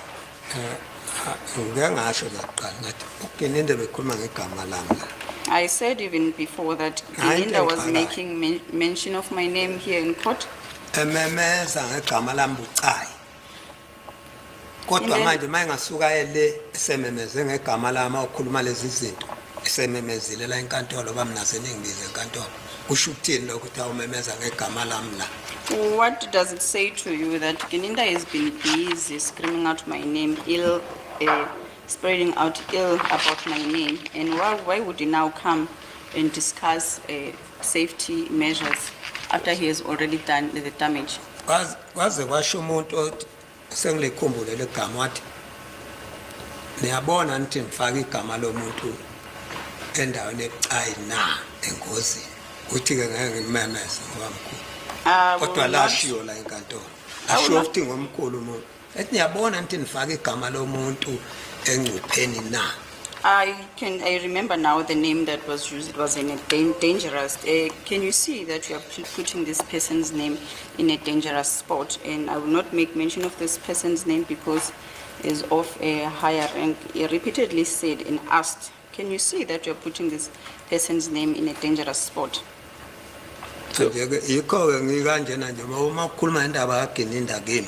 Ngeke ngasho laqala ngathi uGininde bekhuluma ngegama lami la. I said even before that Gininda was making mention of my name here in court. Ememeza ngegama lami bucayi. Kodwa manje mayengasuka ele esememeze ngegama lami ukukhuluma lezi zinto esememezile la enkantolo bamnazele ngibize enkantolo. Kusho ukuthini lokuthi awumemeza ngegama lami la? What does it say to you that Gininda has been busy screaming out my name, spreading out ill about my name, and why would he now come and discuss safety measures after he has already done the damage? Kwaze kwasho umuntu sengilikhumbule legama wathi niyabona nithi ngifaka igama lomuntu endaweni ebucayi na engozini uthi ke ngeke ngimemeze ngoba mkhulu. Kodwa lashiyo la enkantolo. Asho ukuthi ngomkhulu umuntu. Ethi niyabona nithi nifaka igama lomuntu engcupheni na. I remember now the name that was used. It was in a dangerous. Can you see that you are putting this person's name in a dangerous spot? And I will not make mention of this person's name because is of a higher rank. He repeatedly said and asked, "Can you see that you are putting this person's name in a dangerous spot?" Yikho ngikanjena nje uma ukukhuluma indaba kaGininde kimi.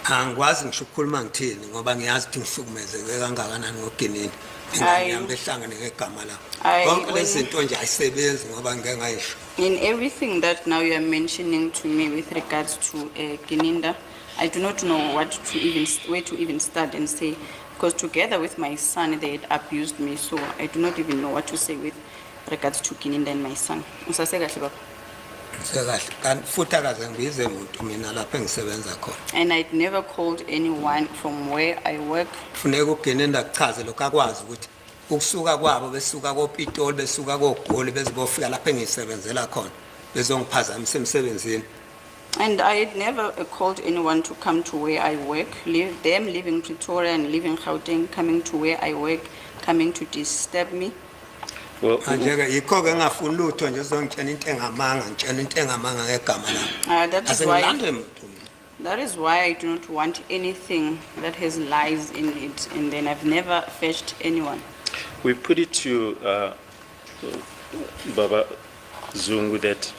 Angikwazi ngisho ukukhuluma ngithini ngoba ngiyazi ukuthi ngihlukumezeke kangakanani ngoGininde. Ngiyambe ehlangane ngegama la. Konke lezi zinto nje ayisebenzi ngoba ngeke ngayisho. In everything that now you are mentioning to me with regards to Gininda, I do not know where to even start and say, because together with my son, they had abused me, so I do not even know what to say with regards to Gininda and my son. Usasekahle baba? Sekahle. Kanti futhi akaze ngibize umuntu mina lapha engisebenza khona. And I'd never called anyone from where I work. Kufuneka uGininda kuchaze lokho akwazi ukuthi ukusuka kwabo besuka koPitoli besuka koGoli bezibofika lapha engisebenzela khona bezongiphazamisa emsebenzini. And I had never called anyone to come to where I work, them leaving Pretoria and leaving Gauteng, coming to where I work, coming to disturb me. Well, Manje ke yikho ke ngafuna lutho nje uzongitshela into engamanga ngitshela into engamanga ngegama lami. That is why I do not want anything that has lies in it, and then I've never fetched anyone. we put it to Baba Zungu that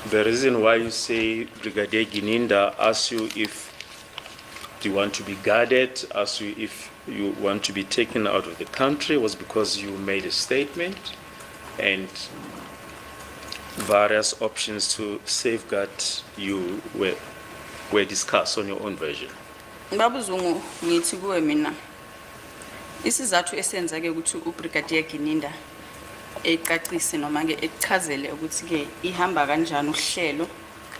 the reason why you say Brigadier Gininda asks you if you want to be guarded, asks you if you want to be taken out of the country was because you made a statement and various options to safeguard you were discussed on your own version. Baba Zungu, ngithi kuwe mina. Isizathu esenza ke ukuthi uBrigadier Gininda ecacise noma ke echazele ukuthi ke ihamba kanjani uhlelo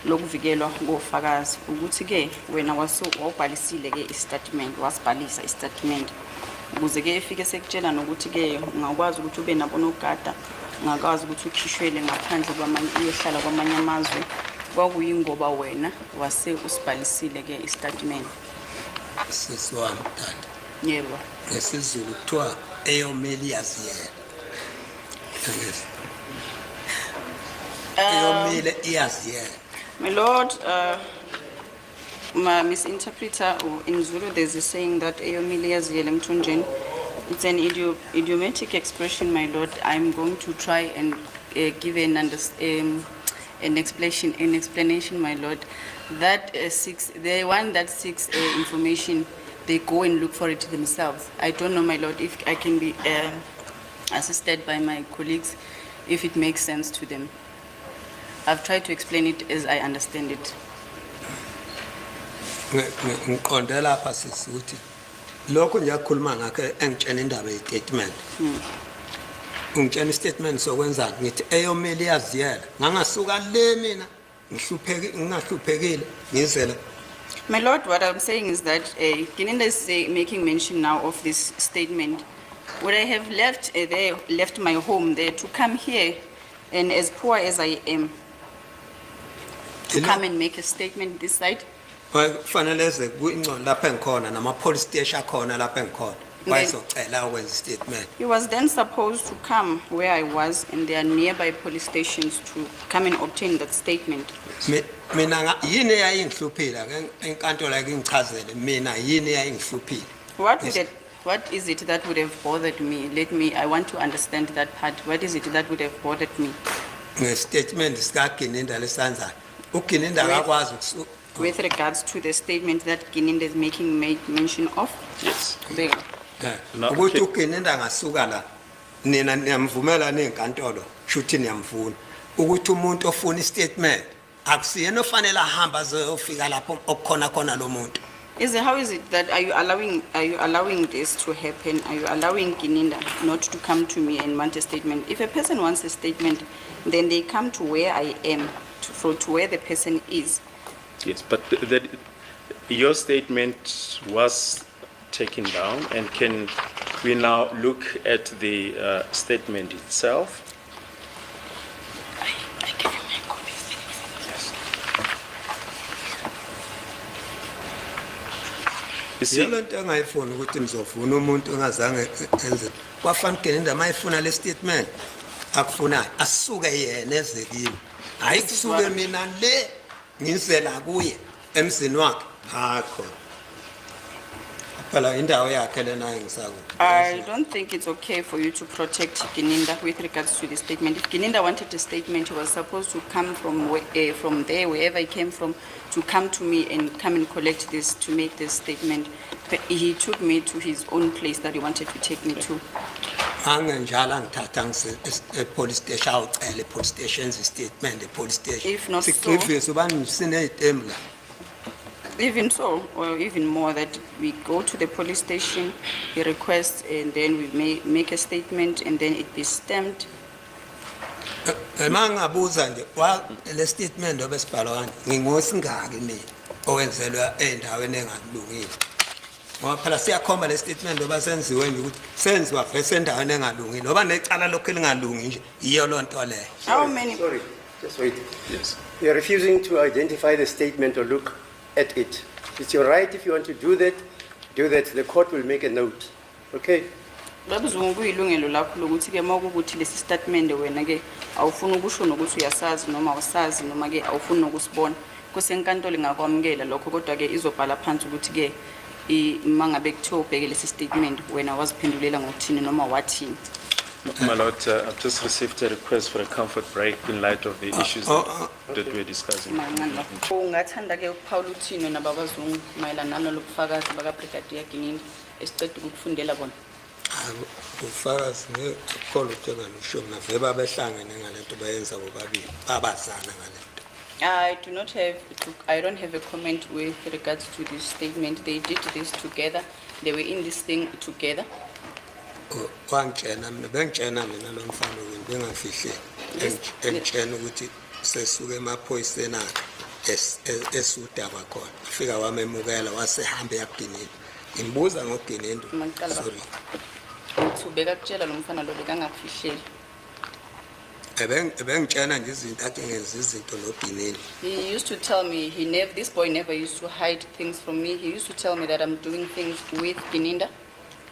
lokuvikelwa ngofakazi ukuthi ke wena wawubhalisile ke istatement wasibhalisa istatement ukuze ke efike sekutshela nokuthi ke ungakwazi ukuthi ube nabo nogada ungakwazi ukuthi ukhishwele ngaphandle kwamanye uyohlala kwamanye amazwe kwakuyingoba wena wase usibhalisile ke istatement. Sisiwami tata. Yebo. NgesiZulu kuthiwa eyomeli yaziyela. Eyomile iyaziyela. My Lord, my misinterpreter, or in Zulu, there's a saying that it's an idiomatic expression, my Lord. I'm going to try and give an explanation, my Lord. That the one that seeks information, they go and look for it themselves. I don't know, my Lord, if I can be assisted by my colleagues, if it makes sense to them. I've tried to explain it as I understand it. Ngiqonde lapha sisithi lokho ngiyakhuluma ngakho engitshela indaba yestatement. Ungitshela istatement sokwenzani ngithi eyomeli yaziyela ngangasuka le mina ngingahluphekile ngizela. My Lord, what I'm saying is that Gininda is making mention now of this statement. Would I have left my home there to come here, and as poor as I am, to come and make a statement this side? Kufanele ze kuyingcono lapha engikhona nama police station akhona lapha engikhona bayizocela ukwenza statement. He was then supposed to come where I was, and there are nearby police stations to come and obtain that statement. Mina yini eyayingihluphile ke enkantolo ayingichazele mina yini eyayingihluphile. What is it that would have bothered me? I want to understand that part. What is it that would have bothered me? Nge-statement sikaGininda lesanzayo uGininda akakwazi With regards to the statement that Gininda is making mention of? Yes. Bega. ukuthi uGininda ngasuka la nina niyamvumela nenkantolo shuthi niyamvuna ukuthi umuntu ofuna istatement akusiyena ofanele ahamba azofika lapho okukhona khona lo muntu. How is it that are you allowing this to happen? Are you allowing Gininda not to come to me and want a statement? If a person wants a statement, then they come to where I am, to where the person is. Yes, but your statement was taken down, and can we now look at the statement itself? I give you my copies. You see, Yilo nto engayifuni ukuthi nizofuna umuntu ongazange enze kwafana uGininda mayifuna le statement akufunayo asuke yena eze kimi hayi kusuke mina le ngizela kuye emzini wakhe hakho phela indawo yakhe lena engisakuthi. I don't think it's okay for you to protect Gininda with regards to the statement. If Gininda wanted a statement, he was supposed to come from there, wherever he came from, to come to me and come and collect this, to make this statement. But he took me to his own place that he wanted to take me to. Angenjalo ngithatha ngise police station awucela police station statement police station. If not so- Sigrivisi ubani sinezitembu la Even so, or even more, that we go to the police station, he requests, and then we make a statement, and then it be stamped. Mangabuza nje wa le statement obesibhalwa ngingosingaki mina owenzelwa endaweni engalungile. Ngoba phela siyakhomba le statement oba senziwe nje ukuthi senziwa vese endaweni engalungile. Ngoba necala lokho elingalungi nje iyo lonto leyo. How many? Sorry, just wait. Yes. You are refusing to identify the statement or look at it. It's your right if you want to do that, do that. The court will make a note. Okay? Babuzungu kuyilungelo lakho lokuthi ke makukuthi lesi statement wena ke awufuna ukusho nokuthi uyasazi noma awusazi noma ke awufuna nokusibona kusenkantolo ingakwamukela lokho kodwa ke izobhala phansi ukuthi ke mangabe kuthiwa ubheke lesi statement wena waziphendulela ngokuthini noma wathini. My Lord, I've just received a request for a comfort break in light of the issues that we're discussing. Ungathanda ke ukuphawula uthini nababazungu mayelana nalobufakazi baka Brigadier Gininda esicede ukufundela bona. Ufakazi ngekholwa ukuthi enganisho mina vele babehlangene ngalento bayenza bobabili babazana ngalento. I don't have a comment with regards to this statement. They did this together. They were in this thing together. Wangitshena mina bengitshena mina lo mfana wini bengafihli engitshena ukuthi sesuke emaphoyiseni akhe esudaba khona afika wamemukela wasehamba yaGinini ngimbuza ngoGinini sorry Ubeka kutshela lo mfana lo bekangakufihleli. Ebengitshena nje izinto athi ngenza izinto noGinini. He used to tell me this boy never used to hide things from me. He used to tell me that I'm doing things with Gininda.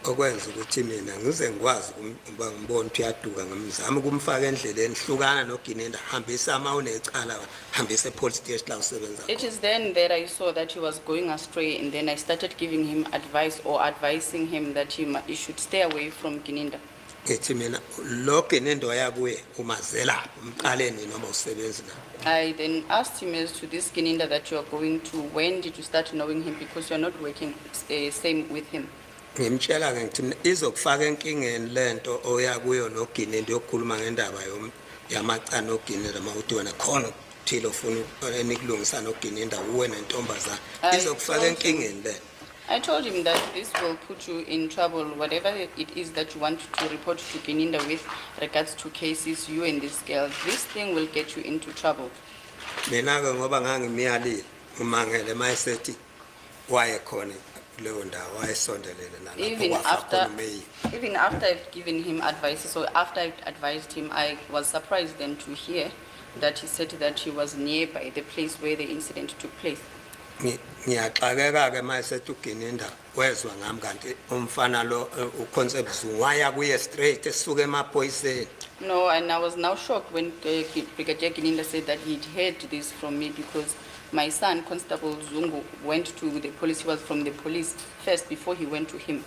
Okwenza ukuthi mina ngize ngikwazi ukuba ngibone ukuthi uyaduka ngimzama ukumfaka endleleni hlukana noGinenda hambisa ama unecala hambisa police station la usebenza. It is then that I saw that he was going astray, and then I started giving him advice or advising him that he should stay away from Gininda. Ethi mina lo Ginenda oyakuye umazela umqaleni noma usebenza na. I then asked him as to this Gininda that you are going to, when did you start knowing him, because you are not working same with him. Ngimtshela ke ngithi izokufaka enkingeni lento oyakuyo noGinenda yokukhuluma ngendaba yamacana noGinenda mawuthi wena khona thilo ufuna enikulungisa noGinenda uwe nentombazana izokufaka enkingeni le. I told him that this will put you in trouble, whatever it is that you want to report to Gininda with regards to cases, you and this girl, this thing will get you into trouble. Mina ke ngoba ngangimiyalile umangele mayisethi waye khona Even after I've given him advices, so after I've advised him, I was surprised then to hear that he said that he was nearby the place where the incident took place. Ngiyaxakeka ke mayisethi uGinenda wezwa ngami kanti umfana lo uConcept Zungu waya kuye straight esuka emaphoyiseni. No, and I was now shocked when Brigadier Gininda said that he'd heard this from me, because my son, Constable Zungu, went to the police. He was from the police first before he went to him.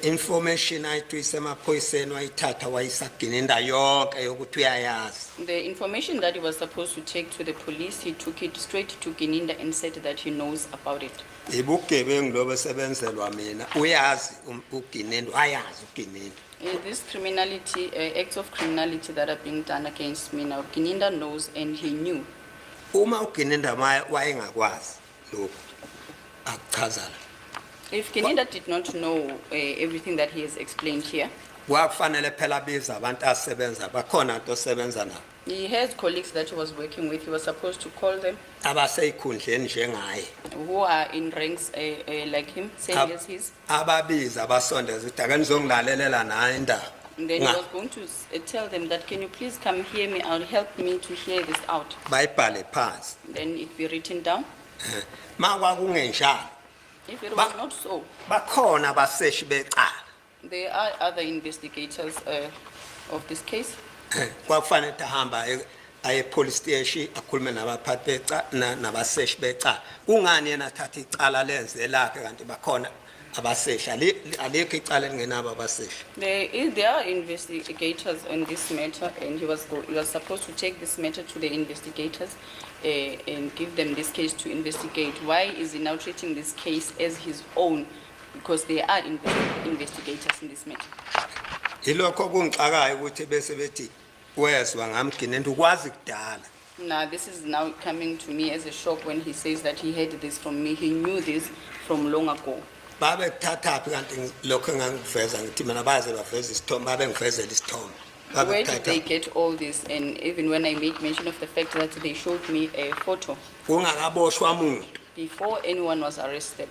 Information ayithwise emaphoyiseni wayithatha wayisa Gininda yonke yokuthi uyayazi. The information that he was supposed to take to the police, he took it straight to Gininda and said that he knows about it. Ibugebengu lo besebenzelwa mina uyazi uGinenda ayazi uGinenda. This criminality, acts of criminality that are being done against me now, Gininda knows and he knew. Uma uGinenda wayengakwazi lokho akuchazana. If Gininda did not know everything that he has explained here, kwakufanele phela biza abantu asebenza bakhona into osebenza nabo. he has colleagues that he was working with. He was supposed to call them, Abaseyikhundleni njengaye. who are in ranks like him, same as his. Ababiza abasondeza ukuthi ake nizongilalela naye indaba. And then he was going to tell them that, can you please come hear me out, help me to hear this out. Bayibhale phansi. Then it be written down. Makwakungenjalo. If it was not so, Bakhona abaseshi becala. there are other investigators of this case. Kwakufanele ahamba aye police station akhulume nabaphathi becala nabaseshi becala. Kungani yena thatha icala lenze lakhe kanti bakhona abaseshi alikho icala lingenabo abaseshi. There are investigators on this matter, and he was supposed to take this matter to the investigators and give them this case to investigate. Why is he now treating this case as his own? Because there are investigators in this matter. Ilokho kungixakayo ukuthi bese bethi wezwa ngami Ginenda ukwazi kudala Now, this is now coming to me as a shock when he says that he heard this from me. He knew this from long ago. babe kuthathaphi kanti lokho engangiveza ngithi mina baze baveza isithombe babe ngivezela isithombe babe Where did they kuthatha get all this? And even when I made mention of the fact that they showed me a photo kungakaboshwa umuntu before anyone was arrested.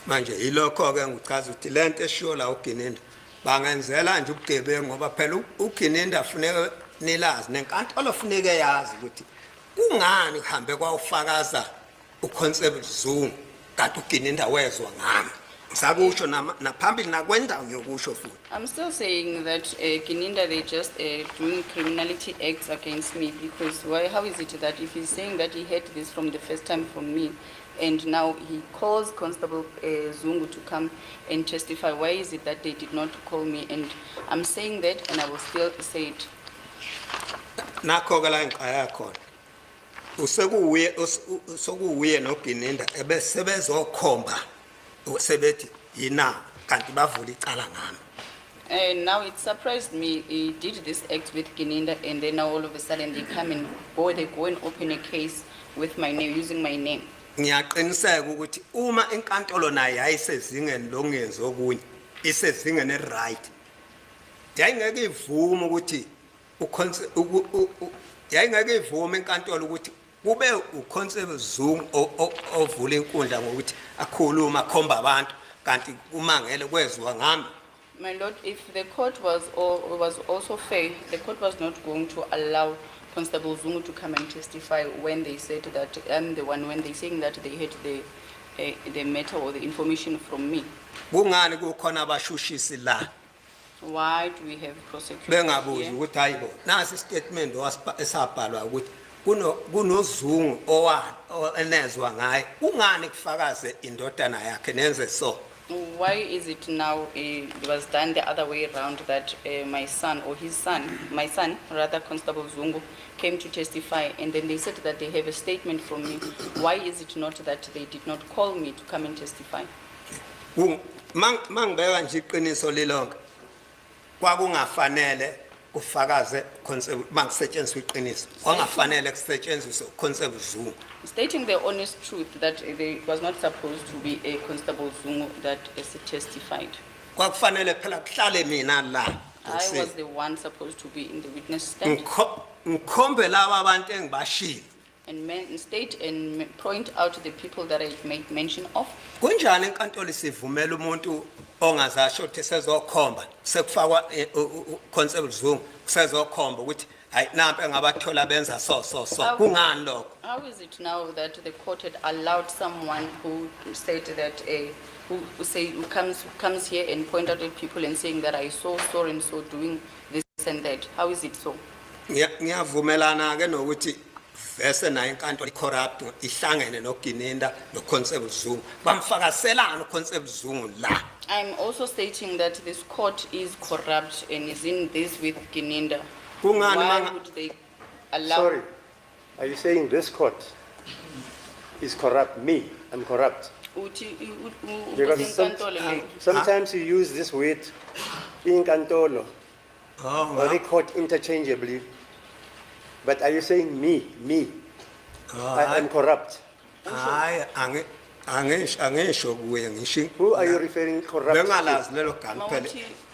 manje yilokho ke ngichaza ukuthi lento eshiyo la uGininda bangenzela nje ubugebengu ngoba phela uGininda funeka nilazi nenkantolo funeka yazi ukuthi kungani kuhambe kwawufakaza uConstable Zungu kanti uGininda wezwa ngami ngisakusho naphambili nakwendawo yokusho futhi I'm still saying that Gininda, they just doing criminality acts against me because how is it that if he's saying that he heard this from the first time from me and now he calls Constable Zungu to come and testify, why is it that they did not call me? And I'm saying that and I will still say it. nakho ke la ngiqaya khona usekuuye noGininda ebesebezokhomba sebethi yina kanti bavula icala ngami And now it surprised me. He did this act with Gininda and then now all of a sudden they come and they go and open a case with my name, using my name. ngiyaqiniseka ukuthi uma inkantolo nayo yayisezingeni longenzi okunye isezingeni eright yayingeke ivume ukuthi yayingeke ivume inkantolo ukuthi kube uConstable Zungu ovula inkundla ngokuthi akhuluma akhomba abantu kanti kumangele kwezwa ngami. My Lord, if the court was also fair, the court was not going to allow Constable Zungu to come and testify when they said that I'm the one, when they saying that they had the matter or the information from me. Kungani kukhona abashushisi la Why do we have prosecutors bengabuzi here? ukuthi hayibo nasi statement esabhalwa ukuthi kunozungu enezwa ngaye kungani kufakaze indodana yakhe nenze so. Why is it now it was done the other way around that my son or my son rather Constable Zungu came to testify and then they said that they have a statement from me. Why is it not that they did not call me to come and testify? Mangibeka nje iqiniso lilonke kwakungafanele ufakaze Constable mangisetshenziswa iqiniso wangafanele kusetshenziswe Constable Zungu. Stating the honest truth that there was not supposed to be a Constable Zungu that is testified. Kwakufanele phela kuhlale mina la. I was the one supposed to be in the witness stand Ngikhombe laba abantu engibashilo. and state and point out the people that I made mention of. Kunjani inkantolo isivumela umuntu ongazasho ukuthi sezokhomba sekufakwa Constable Zungu sezokhomba ukuthi hayi nampe engabathola benza so kungani lokho? How is it now that the court had allowed someone who said that who comes here and point out at people and saying that I saw so and so doing this and that? How is it so? Ngiyavumelana ke nokuthi vese nayo inkantolo corrupt ihlangene noGininda noConstable Zungu bamfakaselana uConstable Zungu la. I'm also stating that this court is corrupt and is in this with Gininda. Kungani Why would they allow? Sorry, are you saying this court is corrupt? Me, I'm corrupt. Because sometimes you use this word, inkantolo, or the court interchangeably. But are you saying me? I am corrupt. Hayi angisho kuye ngishi. Who are you referring corrupt to? Bengalazi lelo gama phela.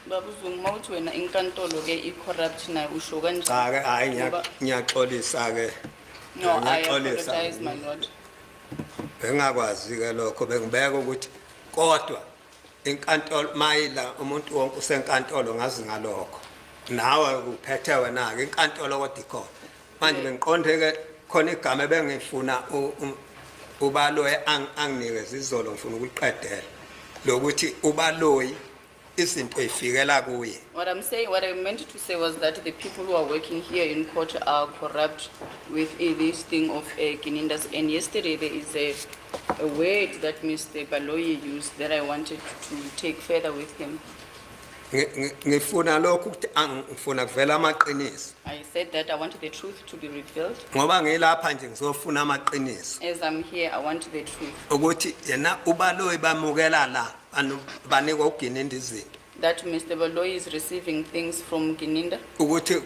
Babuzungu mawuthi wena inkantolo ke i-corrupt nayo usho kanjani? Cha ke hayi ngiyaxolisa ke. No, I apologize, my Lord. Bengakwazi ke lokho bengibeka ukuthi kodwa inkantolo mayila umuntu wonke usenkantolo ngazi ngalokho. Nawe uphethe wena ke inkantolo kodwa ikhona. Manje bengiqonde ke khona igama bengifuna ubaloyi anginikeza izolo ngifuna ukuliqedela lokuthi ubaloyi izinto ezifikela kuye. What I meant to say was that the people who are working here in court are corrupt with this thing of Gininda's. And yesterday there is a word that Mr. Baloyi used that I wanted to take further with him. Ngifuna lokhu ukuthi angifuna kuvela amaqiniso. I said that I wanted the truth to be revealed. Ngoba ngilapha nje ngizofuna amaqiniso. As I'm here, I want the truth. Ukuthi yena ubaloyi bamukela la banikwa uGininda izinto. that Mr. Baloyi is receiving things from Gininda? ukuthi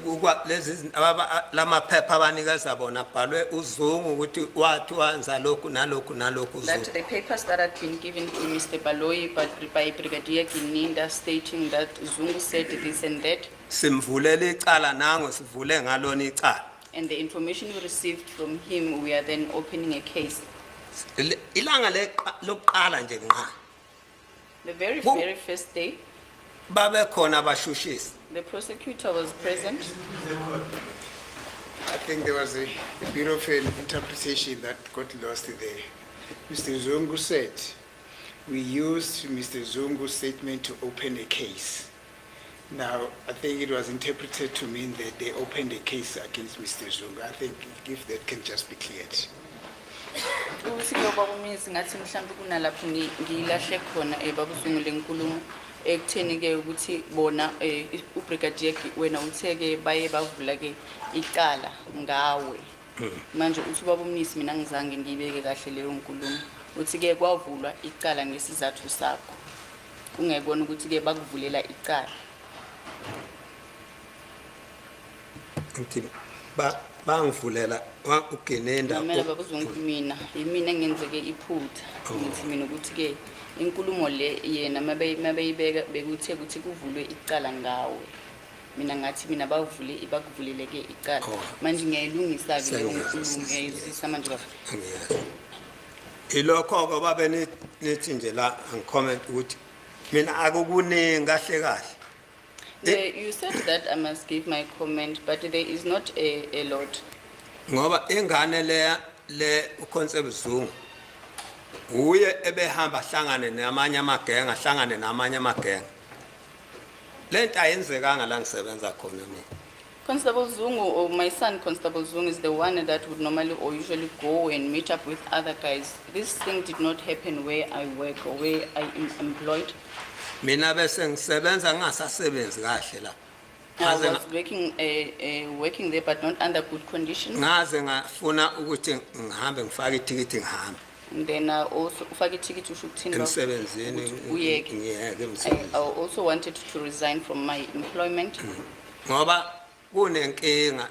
lamaphepha abanikeza bona abhalwe uZungu ukuthi wathi wanza lokhu nalokhu nalokhu That uZungu. the papers that had been given to Mr. Baloyi by Brigadier Gininda stating that Zungu said this and that, Simvulela icala nango sivule ngalona icala. and the information we received from him, we are then opening a case. Ilanga lokuqala nje nqa. The very Who- first day, Babe khona abashushisi. the prosecutor was present. I think there was a bit of an interpretation that got lost there. Mr. Zungu said, we used Mr. Zungu's statement to open a case. Now, I think it was interpreted to mean that they opened a case against Mr. Zungu. I think if that can just be cleared. Ukuthi ngoba umisi ngathi mhlawumbe kunalapho ngilahle khona babuzungu lenkulumo ekutheni ke ukuthi bona ubrigadier wena uthe ke baye bavula ke icala ngawe manje uthi baba umnisi mina ngizange ngibeke kahle leyo nkulumo uthi ke kwavulwa icala ngesizathu sakho kungekona ukuthi ke bakuvulela icala Ngithi bangivulela uGenenda. Mamela babuzungu mina yimina engenzeke iphutha ngithi mina ukuthi ke inkulumo le yena mabeyibeka bekuthe ukuthi kuvulwe icala ngawe mina ngathi mina bakuvulele ke icala manje ngiyayilungisa ke leyo nkulumo ngiyayizisa manje kahle Ilokho ke babe nithi nje la ngicomment ukuthi mina akukuningi kahle kahle. You said that I must give my comment, but there is not a lot. Ngoba ingane le uConcept Zungu uye ebehamba hlangane namanye amagenge ahlangane namanye amagenge. Lento ayenzekanga la ngisebenza khona mina. Constable Zungu, or my son Constable Zungu, is the one that would normally or usually go and meet up with other guys. This thing did not happen where I work or where I am employed. Mina bese ngisebenza ngingasasebenzi kahle la. I was working there, but not under good conditions. Ngaze ngafuna ukuthi ngihambe ngifake ithikithi ngihambe. And then also, ufake ticket to shoot Emsebenzini ngiyeke I emsebenzini. also wanted to resign from my employment. Ngoba kunenkinga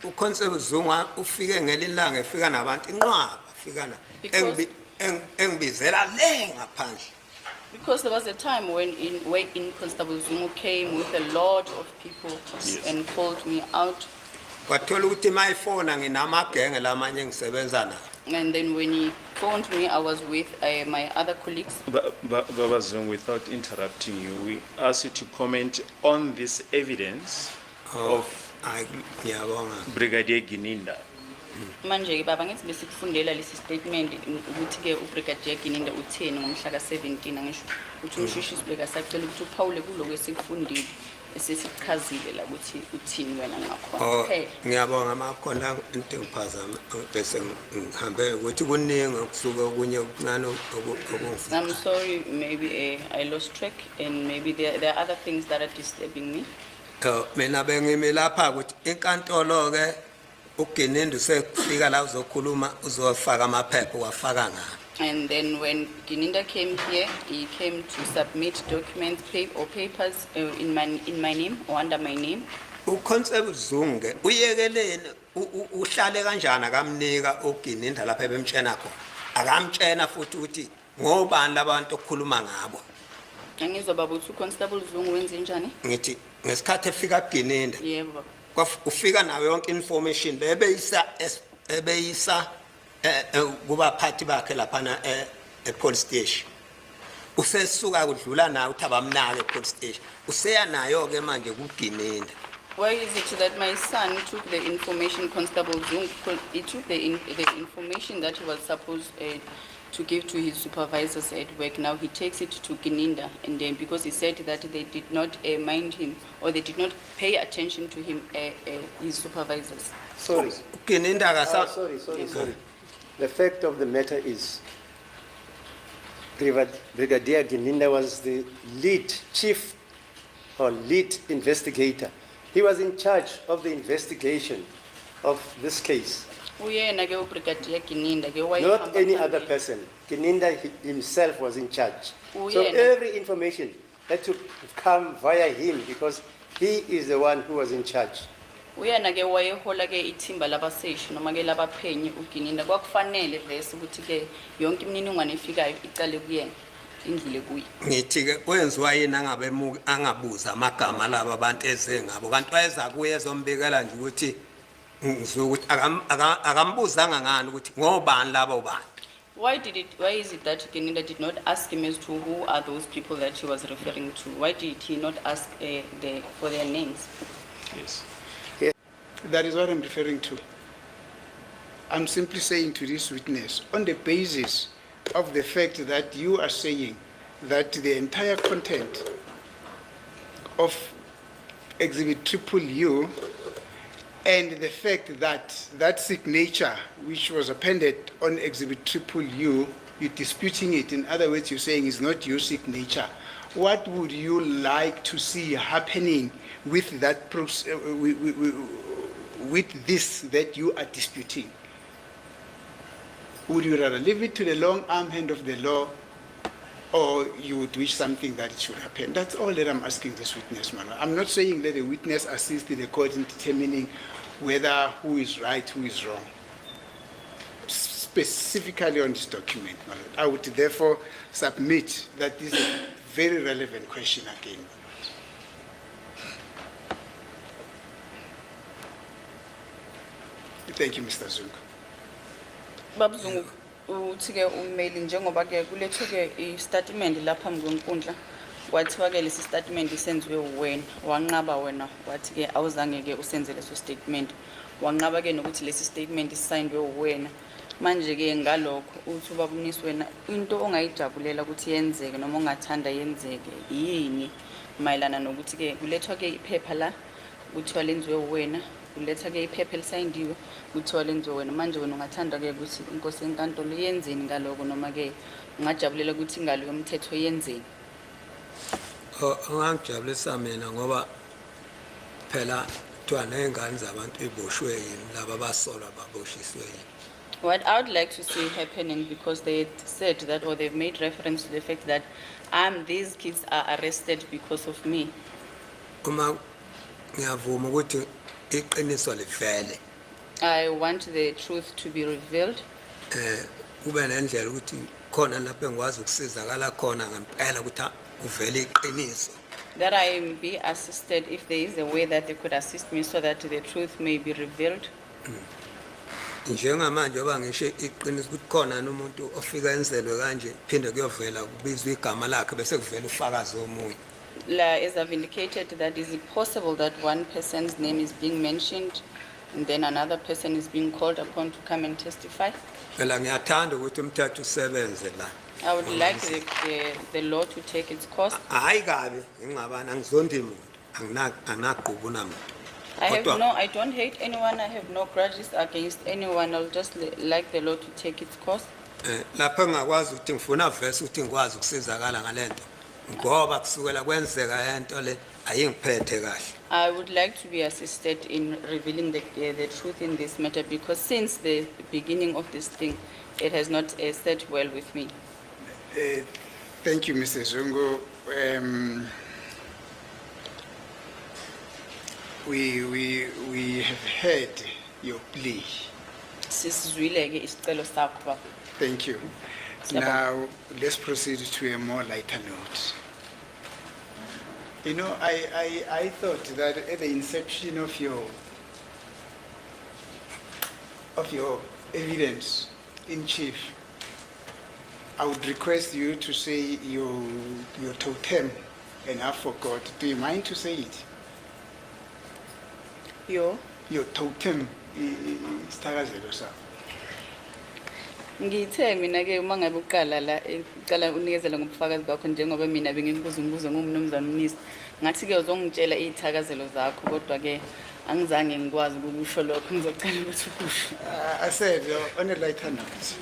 uConcept Zungu ufike ngelilanga efika nabantu inqwaba afika na engibizela le ngaphandle. Because there was a time when Constable Zungu came with a lot of people and called me out. Wathola ukuthi mayifona nginamagenge lamanye ngisebenza na. And then when he phoned me, I was with my other colleagues. Baba Zungu, without interrupting you, we ask you to comment on this evidence of Ngiyabonga. Brigadier Gininda. Manje ke baba ngithi besikufundela lesi statement ukuthi ke uBrigadier Gininda utheni ngomhla ka17 angisho ukuthi umshishisi beka sacela ukuthi uPaul kuloko esikufundile esesichazile la ukuthi uthini wena ngakhona. Okay. Ngiyabonga makhona into engiphazama bese ngihambe ukuthi kuningi okusuka okunye okuncane okungifuna. I'm sorry, maybe I lost track and maybe there are other things that are disturbing me. Mina bengime lapha ukuthi inkantolo ke uGenenda sekufika la uzokhuluma uzofaka amaphepha wafaka ngayo. And then when Gininda came here, he came to submit documents or papers in my name or under my name. uConcept Zungu ke uyekelene uhlale kanjani akamnika uGenenda lapha ebemtshena khona. Akamtshena futhi ukuthi ngobani labantu okukhuluma ngabo. Angizwa baba uthi uConstable Zungu wenze njani? Ngithi ngesikhathi efika kuGenenda Yebo baba. ufika nayo yonke information bebeyisa kubaphathi bakhe lapha epolice station. Usesuka kudlula nayo uthi abamnake epolice station. Useya nayo ke manje kuGenenda. Why is it that my son took the information, Constable Zungu, he took the information that he was supposed to give to his supervisors at work. Now he takes it to Gininda, and then because he said that they did not mind him or they did not pay attention to him, his supervisors. Sorry. uGenenda Sorry. The fact of the matter is, Brigadier Gininda was the lead chief or lead investigator. He was in charge of the investigation of this case. Uyena ke uBrigadier Gininda ke Not any other person. Gininda himself was in charge. So Uyena. every information had to come via him because he is the one who was in charge. Uyena ke wayehola ke ithimba labaseshi noma ke labaphenyi uGininda kwakufanele vese ukuthi ke yonke imininingwane efikayo icale kuyena indlule kuye. Ngithi ke wenziwa yini angabuza amagama laba abantu eze ngabo kanti wayeza kuye ezombikela nje ukuthi ngizokuthi akambuzanga ngani ukuthi ngobani labo bantu. Why is it that Gininda did not ask him as to who are those people that he was referring to? Why did he not ask for their names? Yes. That is what I'm referring to. I'm simply saying to this witness, on the basis of the fact that you are saying that the entire content of Exhibit U and the fact that that signature which was appended on Exhibit U, you're disputing it. In other words, you're saying it's not your signature. What would you like to see happening with that with this that you are disputing? Would you rather leave it to the long arm hand of the law, or you would wish something that it should happen? That's all that I'm asking this witness, Mala. I'm not saying that the witness assist the court in determining whether who is right, who is wrong. Specifically on this document, Mala. I would therefore submit that this is a very relevant question again. Thank you, Mr. Zungu. Babzungu uthi ke umail njengoba ke kulethwe ke istatement lapha ngwenkundla kwathiwa ke lesi statement isenziwe wena wanqaba wena wathi ke awuzange ke usenze leso statement wanqaba ke nokuthi lesi statement isigned wena manje ke ngalokho uthi ubabuniswe wena into ongayijabulela ukuthi yenzeke noma ongathanda yenzeke yini mayelana nokuthi ke kulethwa ke iphepha la kuthiwa lenziwe wena uletha ke iphepha elisayindiwe kuthiwa lenziwe wena manje wena ungathanda ke ukuthi inkosi enkantolo yenzeni ngaloko noma ke ungajabulela ukuthi ingalo yomthetho yenzeni. Angijabulisa mina ngoba phela kuthiwa nezingane zabantu eboshwe yini laba basolwa baboshiswe yini. What I would like to see happening, because they said that, or they've made reference to the fact that these kids are arrested because of me. Uma ngiyavuma ukuthi iqiniso livele. I want the truth to be revealed. Kube nendlela ukuthi khona lapho engikwazi ukusizakala khona ngempela ukuthi uvele iqiniso. That I be assisted if there is a way that they could assist me so that the truth may be revealed. Njengamanje oba ngisho iqiniso ukuthi khona umuntu ofika enzelwe kanje phinde kuyovela kubizwa igama lakhe bese kuvela ufakazi omunye. As I've indicated, that is it possible that one person's name is being mentioned and then another person is being called upon to come and testify? Phela ngiyathanda ukuthi umthetho usebenze la. I would like the law to take its course. Hayi kabi ngingabana ngizondi umuntu anginaqubu namuntu. I don't hate anyone. I have no grudges against anyone. I'll just like the law to take its course. Lapho ngakwazi ukuthi ngifuna vese ukuthi ngikwazi ukusizakala ngalento ngoba kusukela kwenzeka lento le ayingiphethe kahle. I would like to be assisted in revealing the truth in this matter, because since the beginning of this thing, it has not set well with me. Thank you, Mr. Zungu. We have heard your plea. Thank you. Now, let's proceed to a more lighter note. You know, I thought that at the inception of your evidence in chief, I would request you to say your totem, and I forgot. Do you mind to say it? Your totem, isithakazelo sakho. Ngithe mina ke uma ngabe uqala la uqala unikezela ngobufakazi bakho njengoba mina bengikubuza umbuzo ngumnumzana uMnisi ngathi ke uzongitshela izithakazelo zakho kodwa ke angizange ngikwazi ukusho lokho ngizocela ukuthi ukusho. I said on a lighter note.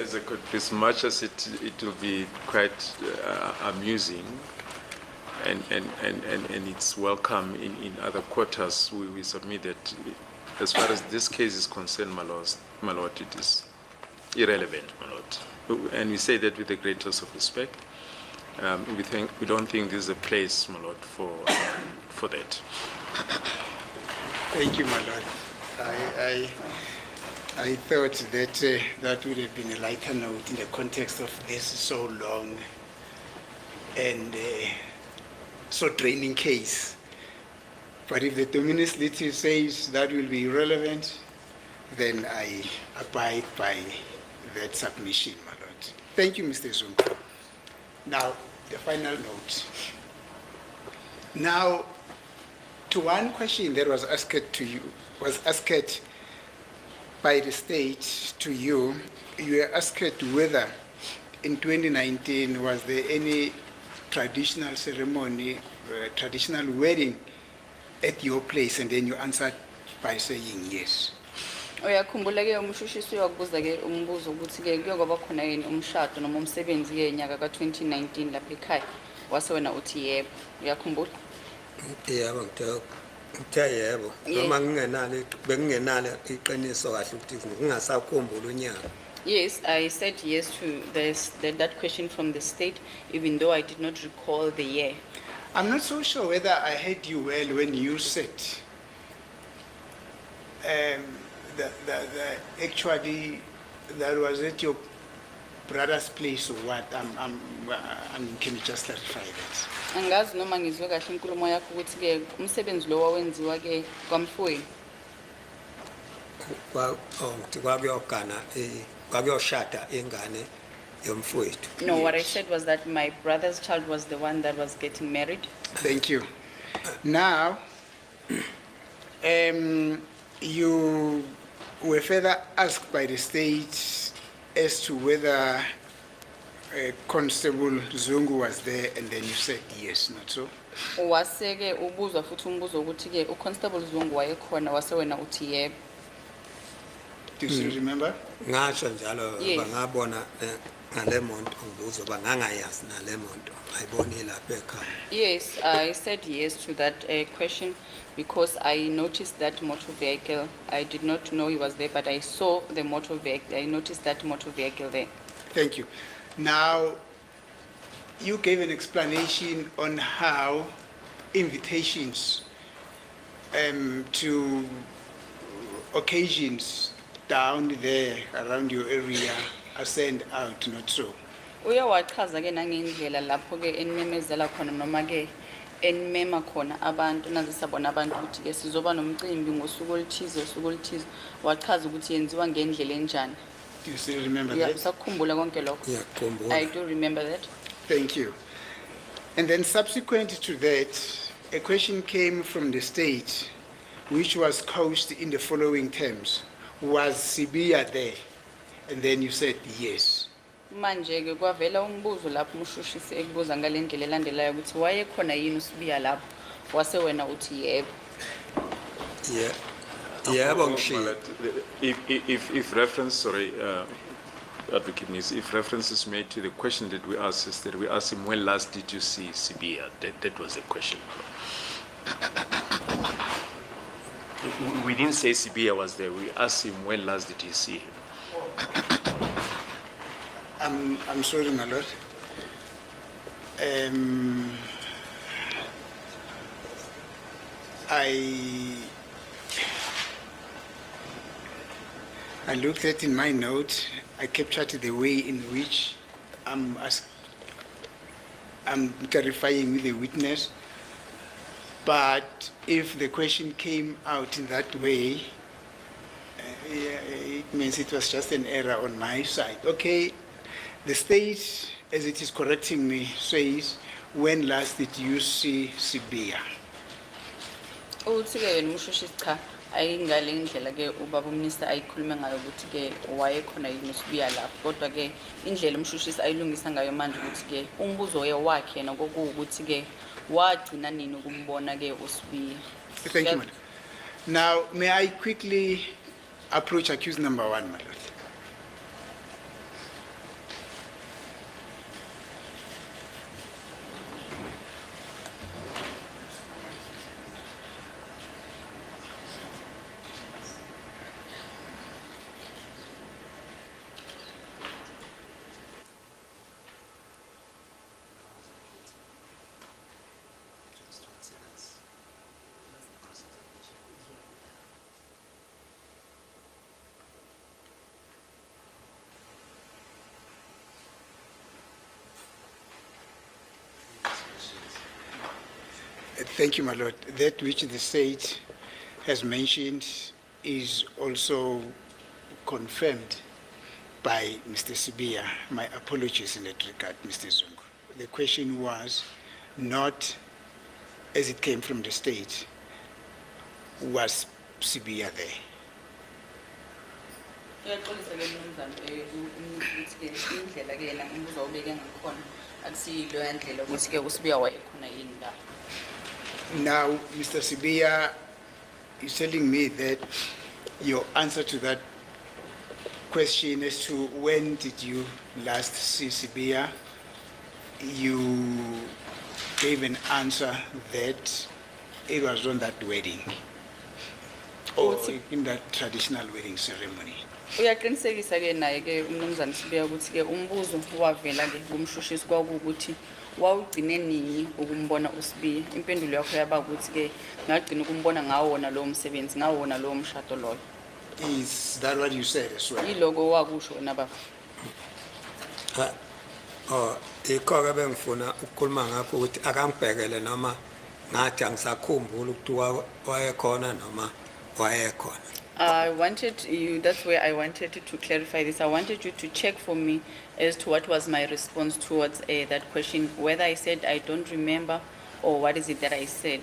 As I could, as much as it will be quite amusing and it's welcome in other quarters, we submit that as far as this case is concerned, my lord, it is irrelevant, my lord. And we say that with the greatest of respect. We don't think this is a place, my lord, for that. Thank you, my lord. I thought that that would have been a lighter note in the context of this so long and so draining case. But if the Dominus Litis says that will be irrelevant, then I abide by that submission, my lord. Thank you, Mr. Zungu. Now, the final note. Now, to one question that was asked to you, was asked by the state to you, you were asked whether in 2019 was there any traditional ceremony, traditional wedding at your place, and then you answered by saying yes. Uyakhumbula ke umshushisi uyakubuza ke umbuzo ukuthi ke kuyoba khona yini umshado noma umsebenzi ke nyaka ka2019 lapha ekhaya wase wena uthi yebo uyakhumbula Yebo ngithe yebo noma ngingenalo bengingenalo iqiniso kahle ukuthi ngingasakhumbula unyaka. Yes, I said yes to that question from the state, even though I did not recall the year. I'm not so sure whether I heard you well when you said actually that was at your brother's place or what. Can you just clarify that? Angazi noma ngizwe kahle inkulumo yakho ukuthi ke umsebenzi lo wawenziwa ke kwamfowenu. Kwakuyoshada ingane yomfowethu. No, what I said was that my brother's child was the one that was getting married. Thank you. Now, you were further asked by the state as to whether Constable Zungu was there, and then you said yes, not so? Wase ke ubuzwa futhi umbuzo ukuthi ke uConstable Zungu wayekhona wase wena uthi yebo. Do you remember? Ngasho njalo bangabona ngale monto ngibuzo bangangayazi nale monto ayiboni lapha ekhaya. Yes, I said yes to that question because I noticed that motor vehicle. I did not know he was there, but I saw the motor vehicle. I noticed that motor vehicle there. Thank you. Now, you gave an explanation on how invitations to occasions down there around your area are sent out, not so? Uyawachaza ke nangendlela lapho ke enimemezela khona noma ke enimema khona abantu nazisabona abantu ukuthi ke sizoba nomcimbi ngosuku oluthize wachaza ukuthi yenziwa ngendlela enjani. Do you still remember Yeah, that? usakhumbula konke lokho. Ngiyakhumbula. I do remember that. Thank you. And then subsequent to that, a question came from the state, which was couched in the following terms. Was Sibiya there? And then you said yes. Manje ke kwavela umbuzo lapho umshushisi ekubuza ngalendlela elandelayo ukuthi wayekhona yini uSibiya lapho wase wena uthi yebo. Yeah. Yebo ngishilo. If reference, sorry, Advocate Nis, if reference is made to the question that we asked, is that we asked him, when last did you see Sibiya? That was the question. We didn't say Sibiya was there. We asked him, when last did he see him? I'm sorry, my lord. I looked at in my note, I captured the way in which I'm clarifying with the witness. But if the question came out in that way, it means it was just an error on my side. Okay, the state, as it is correcting me, says, when last did you see Sibiya? Uthi ke wena umshushisi cha ayingale indlela ke ubaba uminister ayikhuluma ngayo ukuthi ke wayekhona yini uSibiya lapho kodwa ke indlela umshushisi ayilungisa ngayo manje ukuthi ke umbuzo wakhe yena kokuwukuthi ke wagcina nini ukumbona ke uSibiya. Thank you, madam. Now, may I quickly approach accused number one, my lord? Thank you, my lord. That which the state has mentioned is also confirmed by Mr. Sibia. My apologies in that regard, Mr. Zungu. The question was not as it came from the state. Was Sibia there? Uyaxolisa ke mnumzane ukuthi ke indlela ke yena umbuzo awubeke ngakhona akusiyilo yandlela ukuthi ke usibiya wayekhona yini la. Now, Mr. Sibia is telling me that your answer to that question as to when did you last see Sibia, you gave an answer that it was on that wedding or in that traditional wedding ceremony. Uyaqinisekisa ke naye ke umnumzane Sibiya ukuthi ke umbuzo wavela ke kumshushisi kwakukuthi wawugcine nini ukumbona uSibiya. Impendulo yakho yaba ukuthi ke ngagcina ukumbona ngawona lo msebenzi ngawona lo mshado loyo. Is that what you said as well? Yiloko wakusho wena baba. Ikho ke bengifuna ukukhuluma ngakho ukuthi akangibhekele noma ngathi angisakhumbula ukuthi wayekhona noma wayekhona. I wanted you, that's where I wanted to clarify this. I wanted you to check for me as to what was my response towards that question, whether I said I don't remember or what is it that I said.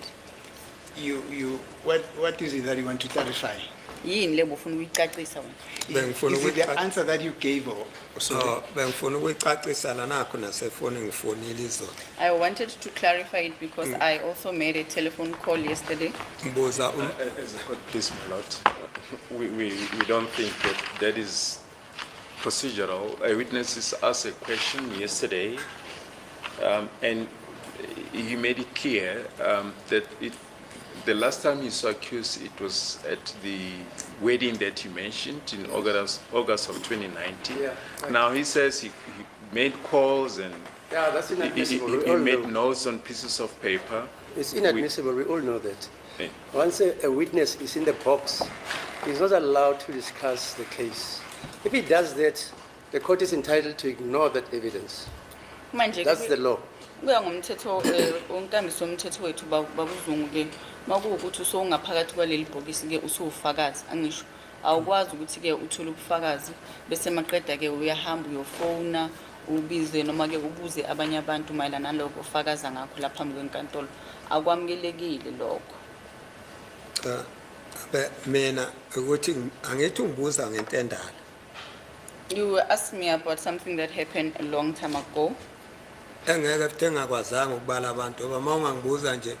What is it that you want to clarify? Yini le bofuna uyicacisa wena? Bengifuna Is it the answer that you gave or so? Bengifuna ukuyicacisa la nakho nasefoni ngifonile izolo. I wanted to clarify it because I also made a telephone call yesterday. Mbuza As a court, please, my lord, we don't think that is procedural. A witness asked a question yesterday, and he made it clear that the last time he saw accused, it was at the wedding that you mentioned in August of 2019. Yeah, right. Now he says he made calls and Yeah, that's inadmissible. We he all made know. notes on pieces of paper. It's inadmissible. We all know that. Eh. Once a witness is in the box, he's not allowed to discuss the case. If he does that, the court is entitled to ignore that evidence. Manje That's the law. kuya ngomthetho onkambiso umthetho wethu babuzungu ke makuwukuthi usongaphakathi kwaleli bhokisi ke usuwufakazi angisho awukwazi ukuthi ke uthule ubufakazi bese maqeda ke uyahamba uyofona ubize noma ke ubuze abanye abantu mayelana nalokho ufakaza ngakho lapha phambi kwenkantolo akwamukelekile lokho. mina ukuthi angithi ungibuza ngentendala. You asked me about something that happened a long time ago. Engeke futhi engakwazanga ukubala abantu ngoba uma ungangibuza nje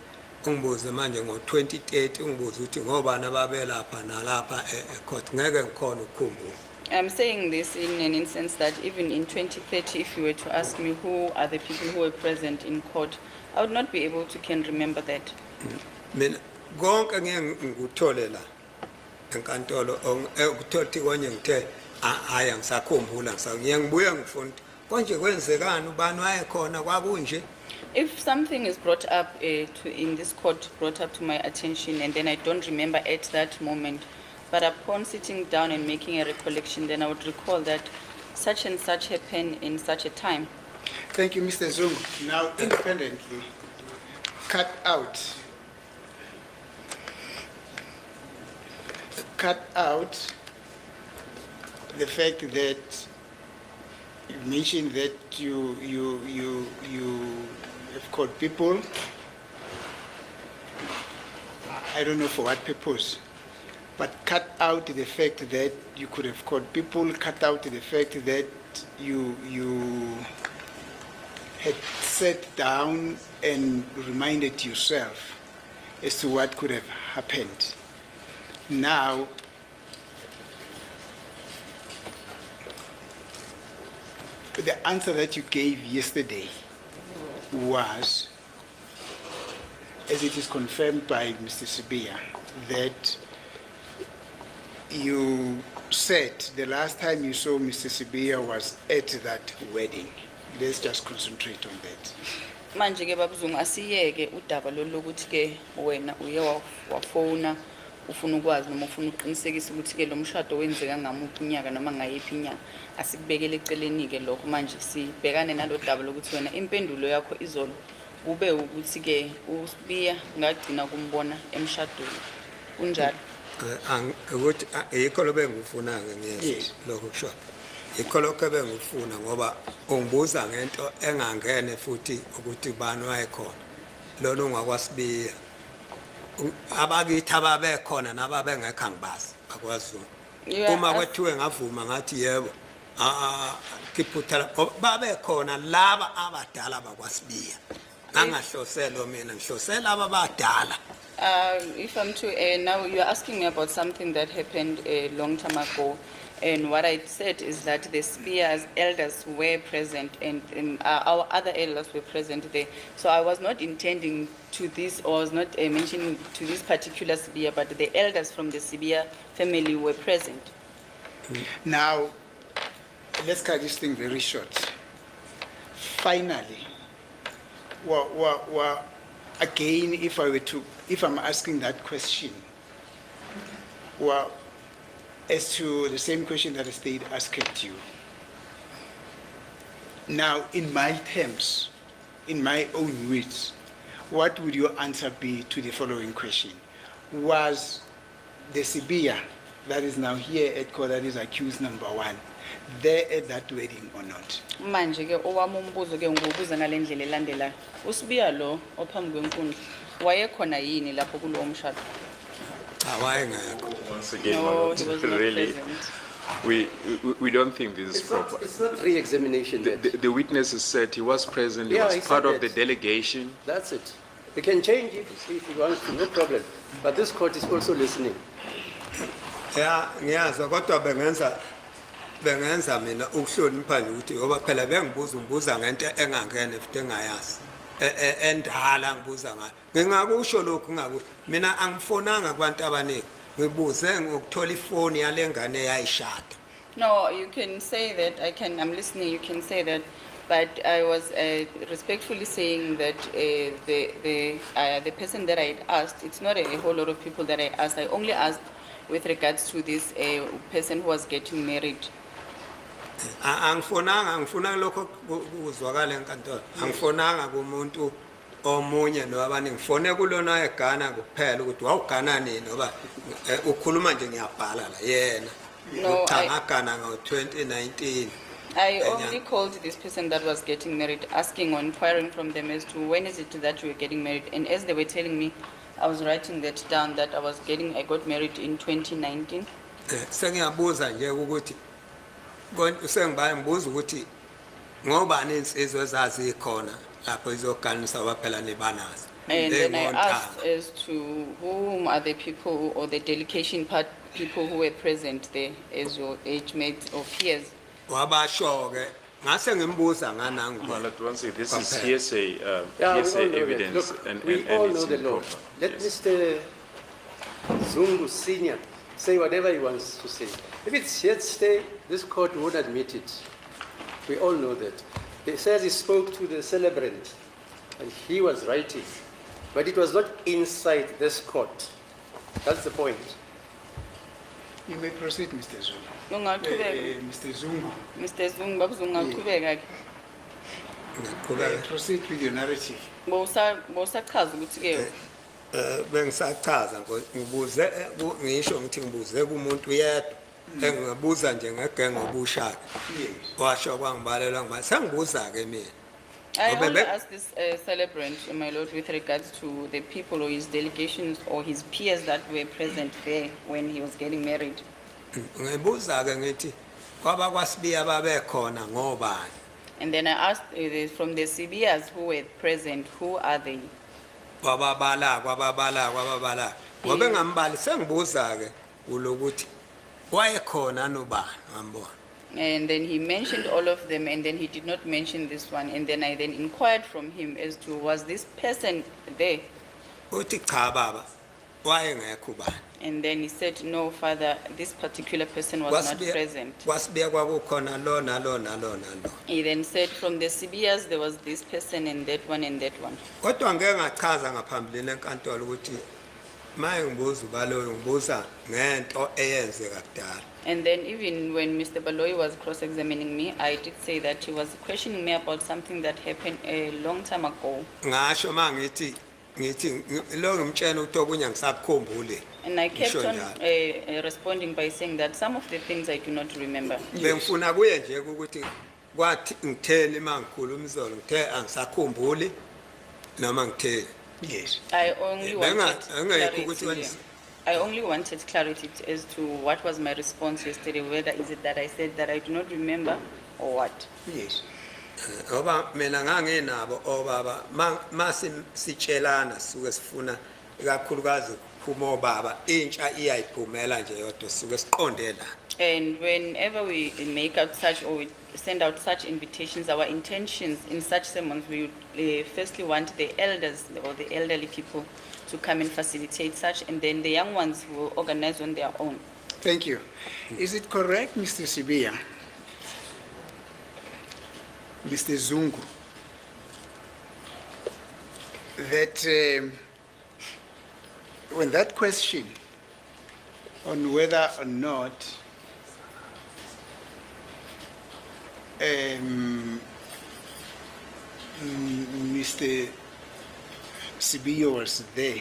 ungibuze manje ngo-2030 ungibuza ukuthi ngobani ababelapha nalapha ecourt ngeke ngikhona ukukhumbula. I'm saying this in an instance that even in 2030, if you were to ask me who are the people who were present in court, I would not be able to remember that. Mina konke ngeke ngikuthole la enkantolo ukuthola ukuthi konje ngithe hayi angisakhumbula ngiyangibuya ngifuna konje kwenzekani ubani wayekhona kwakunje. If something is brought up in this court, brought up to my attention, and then I don't remember at that moment, but upon sitting down and making a recollection, then I would recall that such and such happened in such a time. Thank you, Mr. Zungu. Now, independently, cut out the fact that you mentioned that you have called people. I don't know for what purpose, but cut out the fact that you could have called people. Cut out the fact that you had sat down and reminded yourself as to what could have happened. Now, the answer that you gave yesterday was, as it is confirmed by Mr. Sibia, that you said the last time you saw Mr. Sibia was at that wedding. Let's just concentrate on that. Manje ke babuzungu asiyeke udaba lokuthi ke wena uye wafona ufuna ukwazi noma ufuna uqinisekisa ukuthi ke lo mshado wenzeka ngamuphi unyaka noma ngayiphi inyanga asikubekele eceleni ke lokho manje sibhekane nalo daba lokuthi wena impendulo yakho izolo kube ukuthi ke uSibiya ngagcina kumbona emshadweni kunjalo. Ukuthi yikho lobe ngifuna ke ngiyezwa Yes. lokho kusho. Yikho lokho bengifuna ngoba ungibuza ngento engangene futhi ukuthi bani wayekhona. Lona ungakwasibiya. Abakithi ababekhona nababengekho angibazi akwazi. You are Uma ask- kwethiwe ngavuma ngathi yebo. Kiphuthela babekhona laba abadala bakwasibiya. Angahloselo mina ngihlosela abadala. If I'm to, now you're asking me about something that happened a long time ago. And what I said is that the Spears elders were present and our other elders were present there. So I was not intending to this, or was not mentioning to this particular Spear, but the elders from the Spear family were present. Now, let's cut this thing very short. Finally, again, if I'm asking that question, as to the same question that the state asked you. Now, in my terms, in my own words, what would your answer be to the following question? Was the Sibiya that is now here at court, that is accused number 1, there at that wedding or not? Manje ke owami umbuzo ke ngubuza ngalendlela elandelayo. uSibiya lo ophambi kwenkundla wayekhona yini lapho kulowo mshado? Awayengekho. Once again, No, my he was lord, not really, present. we don't think this is proper. It's not re-examination. The witnesses said he was present, he Yeah, was he part said of the that. delegation. That's it. You can change it if you want to, no problem. But this court is also listening. Ya ngiyazwa kodwa bengenza mina ukuhlonipha nje ukuthi ngoba phela bengibuza ngento engangene futhi engayazi endala ngibuza ngayo ngingakusho lokhu ngakusho mina angifonanga kubantu abaningi ngibuze ngokuthola ifoni yalengane eyayishada. No, you can say that. I'm listening. You can say that, but I was respectfully saying that the person that I had asked, it's not a whole lot of people that I asked. I only asked with regards to this person who was getting married. Angifonanga ngifuna lokho kuzwakala enkantolo angifonanga kumuntu omunye nobabaningi ngifone kulona eGhana kuphela ukuthi wawuGhana nini ngoba ukhuluma nje ngiyabhala la yena No, uthangagana ngo-2019. I only called this person that was getting married, asking or inquiring from them as to when is it that you were getting married. And as they were telling me, I was writing that down that I got married in 2019. Sengiyabuza nje ukuthi sengibaye ngibuza ukuthi ngobani insizwe ezazi ikhona lapho izoganisa waphela nebanazi. And then I asked as to whom are the people or the delegation people who were present there as your age mates or peers. Wabasho ke ngase ngimbuza nganangu. My lord, once again, this is hearsay, Yeah, we all hearsay know that. evidence, Look, and we all it's know the law. improper. Let Yes. Mr. Zungu Senior say whatever he wants to say. If it's hearsay, this court won't admit it. We all know that. He says he spoke to the celebrant and he was writing, but it was not inside this court. That's the point. You may proceed, Mr. Zungu. Ungaqhubeka, Mr. Zungu, Mr. Zungu, babuzungu ungaqhubeka ke. proceed with your narrative. Bowusachaza ukuthi ke Bengisachaza ngibuze ngisho ngithi ngibuze kumuntu yedwa engibuza nje ngegenge obushaka Yes. washo kwangibalela ngiba sengibuza ke mina. I Ngoba only be- asked this celebrant, my lord, with regards to the people or his delegations or his peers that were present there when he was getting married. Ngibuza ke ngithi kwaba kwasibiya babekhona ngobani. And then I asked from the CBS who were present, who are they? Kwababala ngoba ngambali sengibuza ke ulokuthi wayekhona nobani ngambona. And then he mentioned all of them, and then he did not mention this one. And then I inquired from him as to was this person there? Uthi cha baba wayengekho ubani. And then he said, no, father, this particular person was not present. Kwasibiya kwakukhona lo nalo. He then said from the CBS there was this person and that one and that one. Kodwa ngeke ngachaza ngaphambilini enkantolo ukuthi maye ngibuza ubaloyi ngibuza ngento eyenzeka kudala. And then even when Mr. Baloyi was cross-examining me, I did say that he was questioning me about something that happened a long time ago. Ngasho mangithi lo ngimtshela ukuthi okunye ngisakukhumbule. And I kept Ngisho on njalo. responding by saying that some of the things I do not remember. Bengifuna kuye nje ukuthi kwathi ngitheni mangikhuluma izolo ngithe angisakhumbuli noma ngitheni. Yes. I only wanted Angeke ukuthi clarity. wenze. I only wanted clarity as to what was my response yesterday, whether is it that I said that I do not remember or what. Yes. Ngoba mina nganginabo obaba masitshelana suke sifuna ikakhulukazi kuphuma obaba intsha iyayiphumela nje yodwa suke siqonde la. And whenever we make out such or we send out such invitations, our intentions in such sermons, we would firstly want the elders or the elderly people to come and facilitate such, and then the young ones will organize on their own. Thank you. Is it correct, Mr. Sibia, Mr. Zungu, that when that question on whether or not Mr. Sibio was there,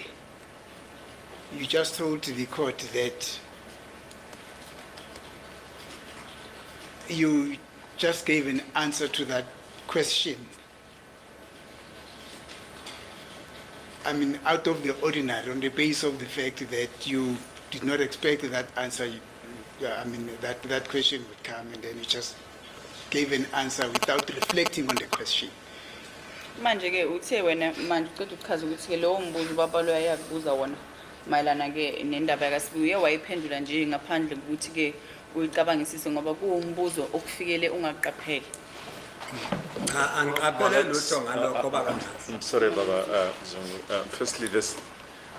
you just told the court that you just gave an answer to that question. I mean, out of the ordinary, on the basis of the fact that you did not expect that answer, that question would come, and then you just gave an answer without reflecting on the question. Manje ke uthe wena manje uqeda ukuchaza ukuthi ke lowo mbuzo babalo ayakubuza wona mayelana ke nendaba kaSibuye wayiphendula nje ngaphandle ukuthi ke uyicabangisise ngoba kuwumbuzo okufikele ungaqapheli. Angiqaphele lutho ngalokho baba. I'm sorry, Baba Zungu. Firstly,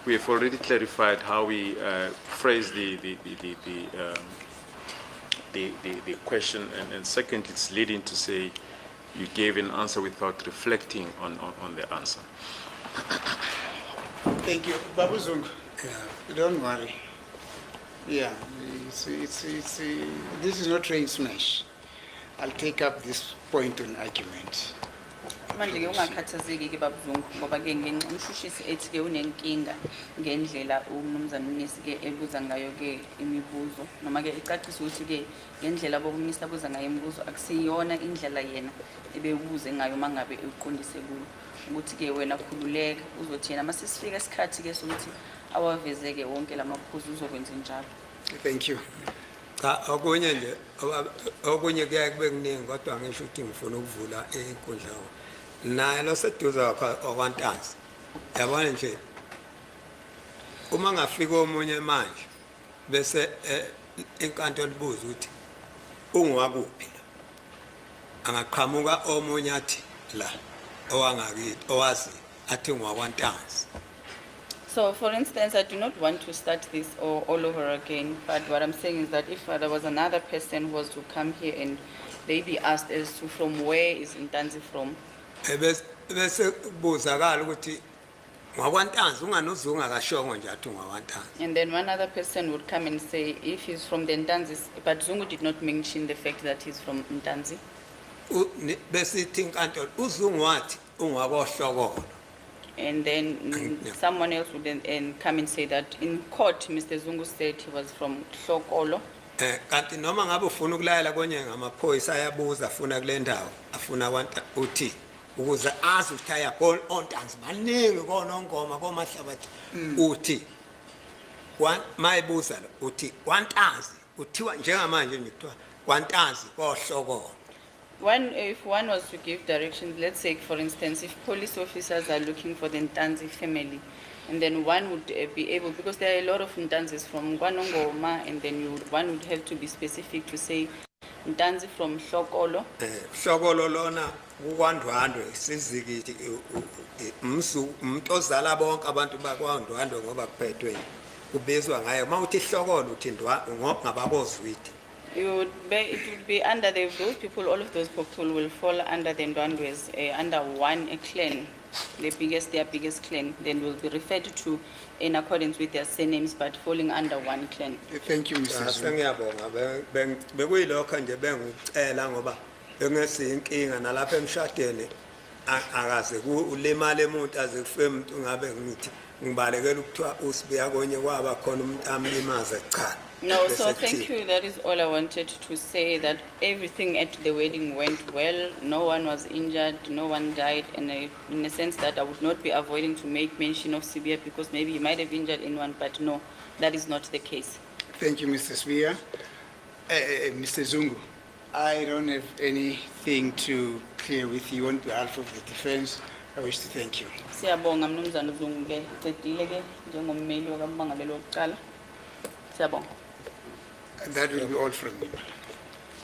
we have already clarified how we phrase the question, and second, it's leading to say you gave an answer without reflecting on the answer. Thank you. Babu Zungu, don't worry. Yeah, this is not train smash. I'll take up this point on argument. Manje ke ungakhathazeki ke babuzungu ngoba ke ngenqumshushisi ethi ke unenkinga ngendlela umnumzana uNisi ke ebuza ngayo ke imibuzo noma ke icacisa ukuthi ke ngendlela bokumisa buza ngayo imibuzo akusiyona indlela yena ebebuze ngayo mangabe uqondise kulo ukuthi ke wena khululeka uzothi yena masisifika isikhathi ke sokuthi awavezeke wonke lamaphuzu uzokwenza njalo. Thank you. Cha okunye nje okunye kuya kube kuningi kodwa ngisho ukuthi ngifuna ukuvula inkundla naye lo seduze okwantanzi yabona nje uma ngafika omunye manje bese inkantolo ibuza ukuthi ungwakuphi angaqhamuka omunye athi la owangakithi owazi athi ngwakwantanzi. So, for instance, I do not want to start this all over again, but what I'm saying is that if there was another person who was to come here and they be asked as to from where is Ntanzi from, bese kubuzakala ukuthi ngwakwantanzi unganozunga kashongo nje athi ngwakwantanzi. and then one other person would come and say if he's from the Ntanzi, but Zungu did not mention the fact that he's from Ntanzi. Bese ithi inkantolo uZungu wathi ungwakohlokolo. And then someone else would then come and say that in court, Mr. Zungu said he was from Hlokolo. Kanti noma ngabe ufuna ukulayela konye ngamaphoyisa ayabuza afuna kule ndawo afuna kwanta uthi ukuze azi ukuthi ayabona ontanzi baningi konongoma komahlabathi uthi mayibuza lo uthi kwantanzi uthiwa njengamanje nje kuthiwa kwantanzi kohlokolo. If one was to give directions, let's say, for instance, if police officers are looking for the Ntanzi family, and then one would be able, because there are a lot of Ntanzis from Kwanongoma, and then one would have to be specific to say Ntanzi from Hlokolo. Hlokolo lona kukwandwandwe sizikithi umntozala bonke abantu bakwandwandwe ngoba kuphethwe kubizwa ngayo mawuthi Hlokolo uthi ngababozwidi. It would be under those people, all of those people will fall under the Ndwandwes, under one clan. their biggest clan, then will be referred to in accordance with their surnames, but falling under one clan. Thank you, Mr. Zungu. Sengiyabonga bekuyilokho nje bengucela ngoba bengesinkinga nalapha emshadweni akaze ulimale umuntu aze kufe umuntu ngabe ngithi ngibalekela ukuthiwa usibuya konye kwaba khona umuntu amlimaze cha. No, so thank you. That is all I wanted to say, that everything at the wedding went well. No one was injured, no one died. And in a sense that I would not be avoiding to make mention of Sibia because maybe he might have injured anyone, but no, that is not the case. Thank you, Mr. Spear. Mr. Zungu, I don't have anything to clear with you on behalf of the defense. I wish to thank you. Siyabonga Mnumzana Zungu ke cedile ke njengommeli wakaMmangalelwa wokuqala. Siyabonga. And that will be all from me.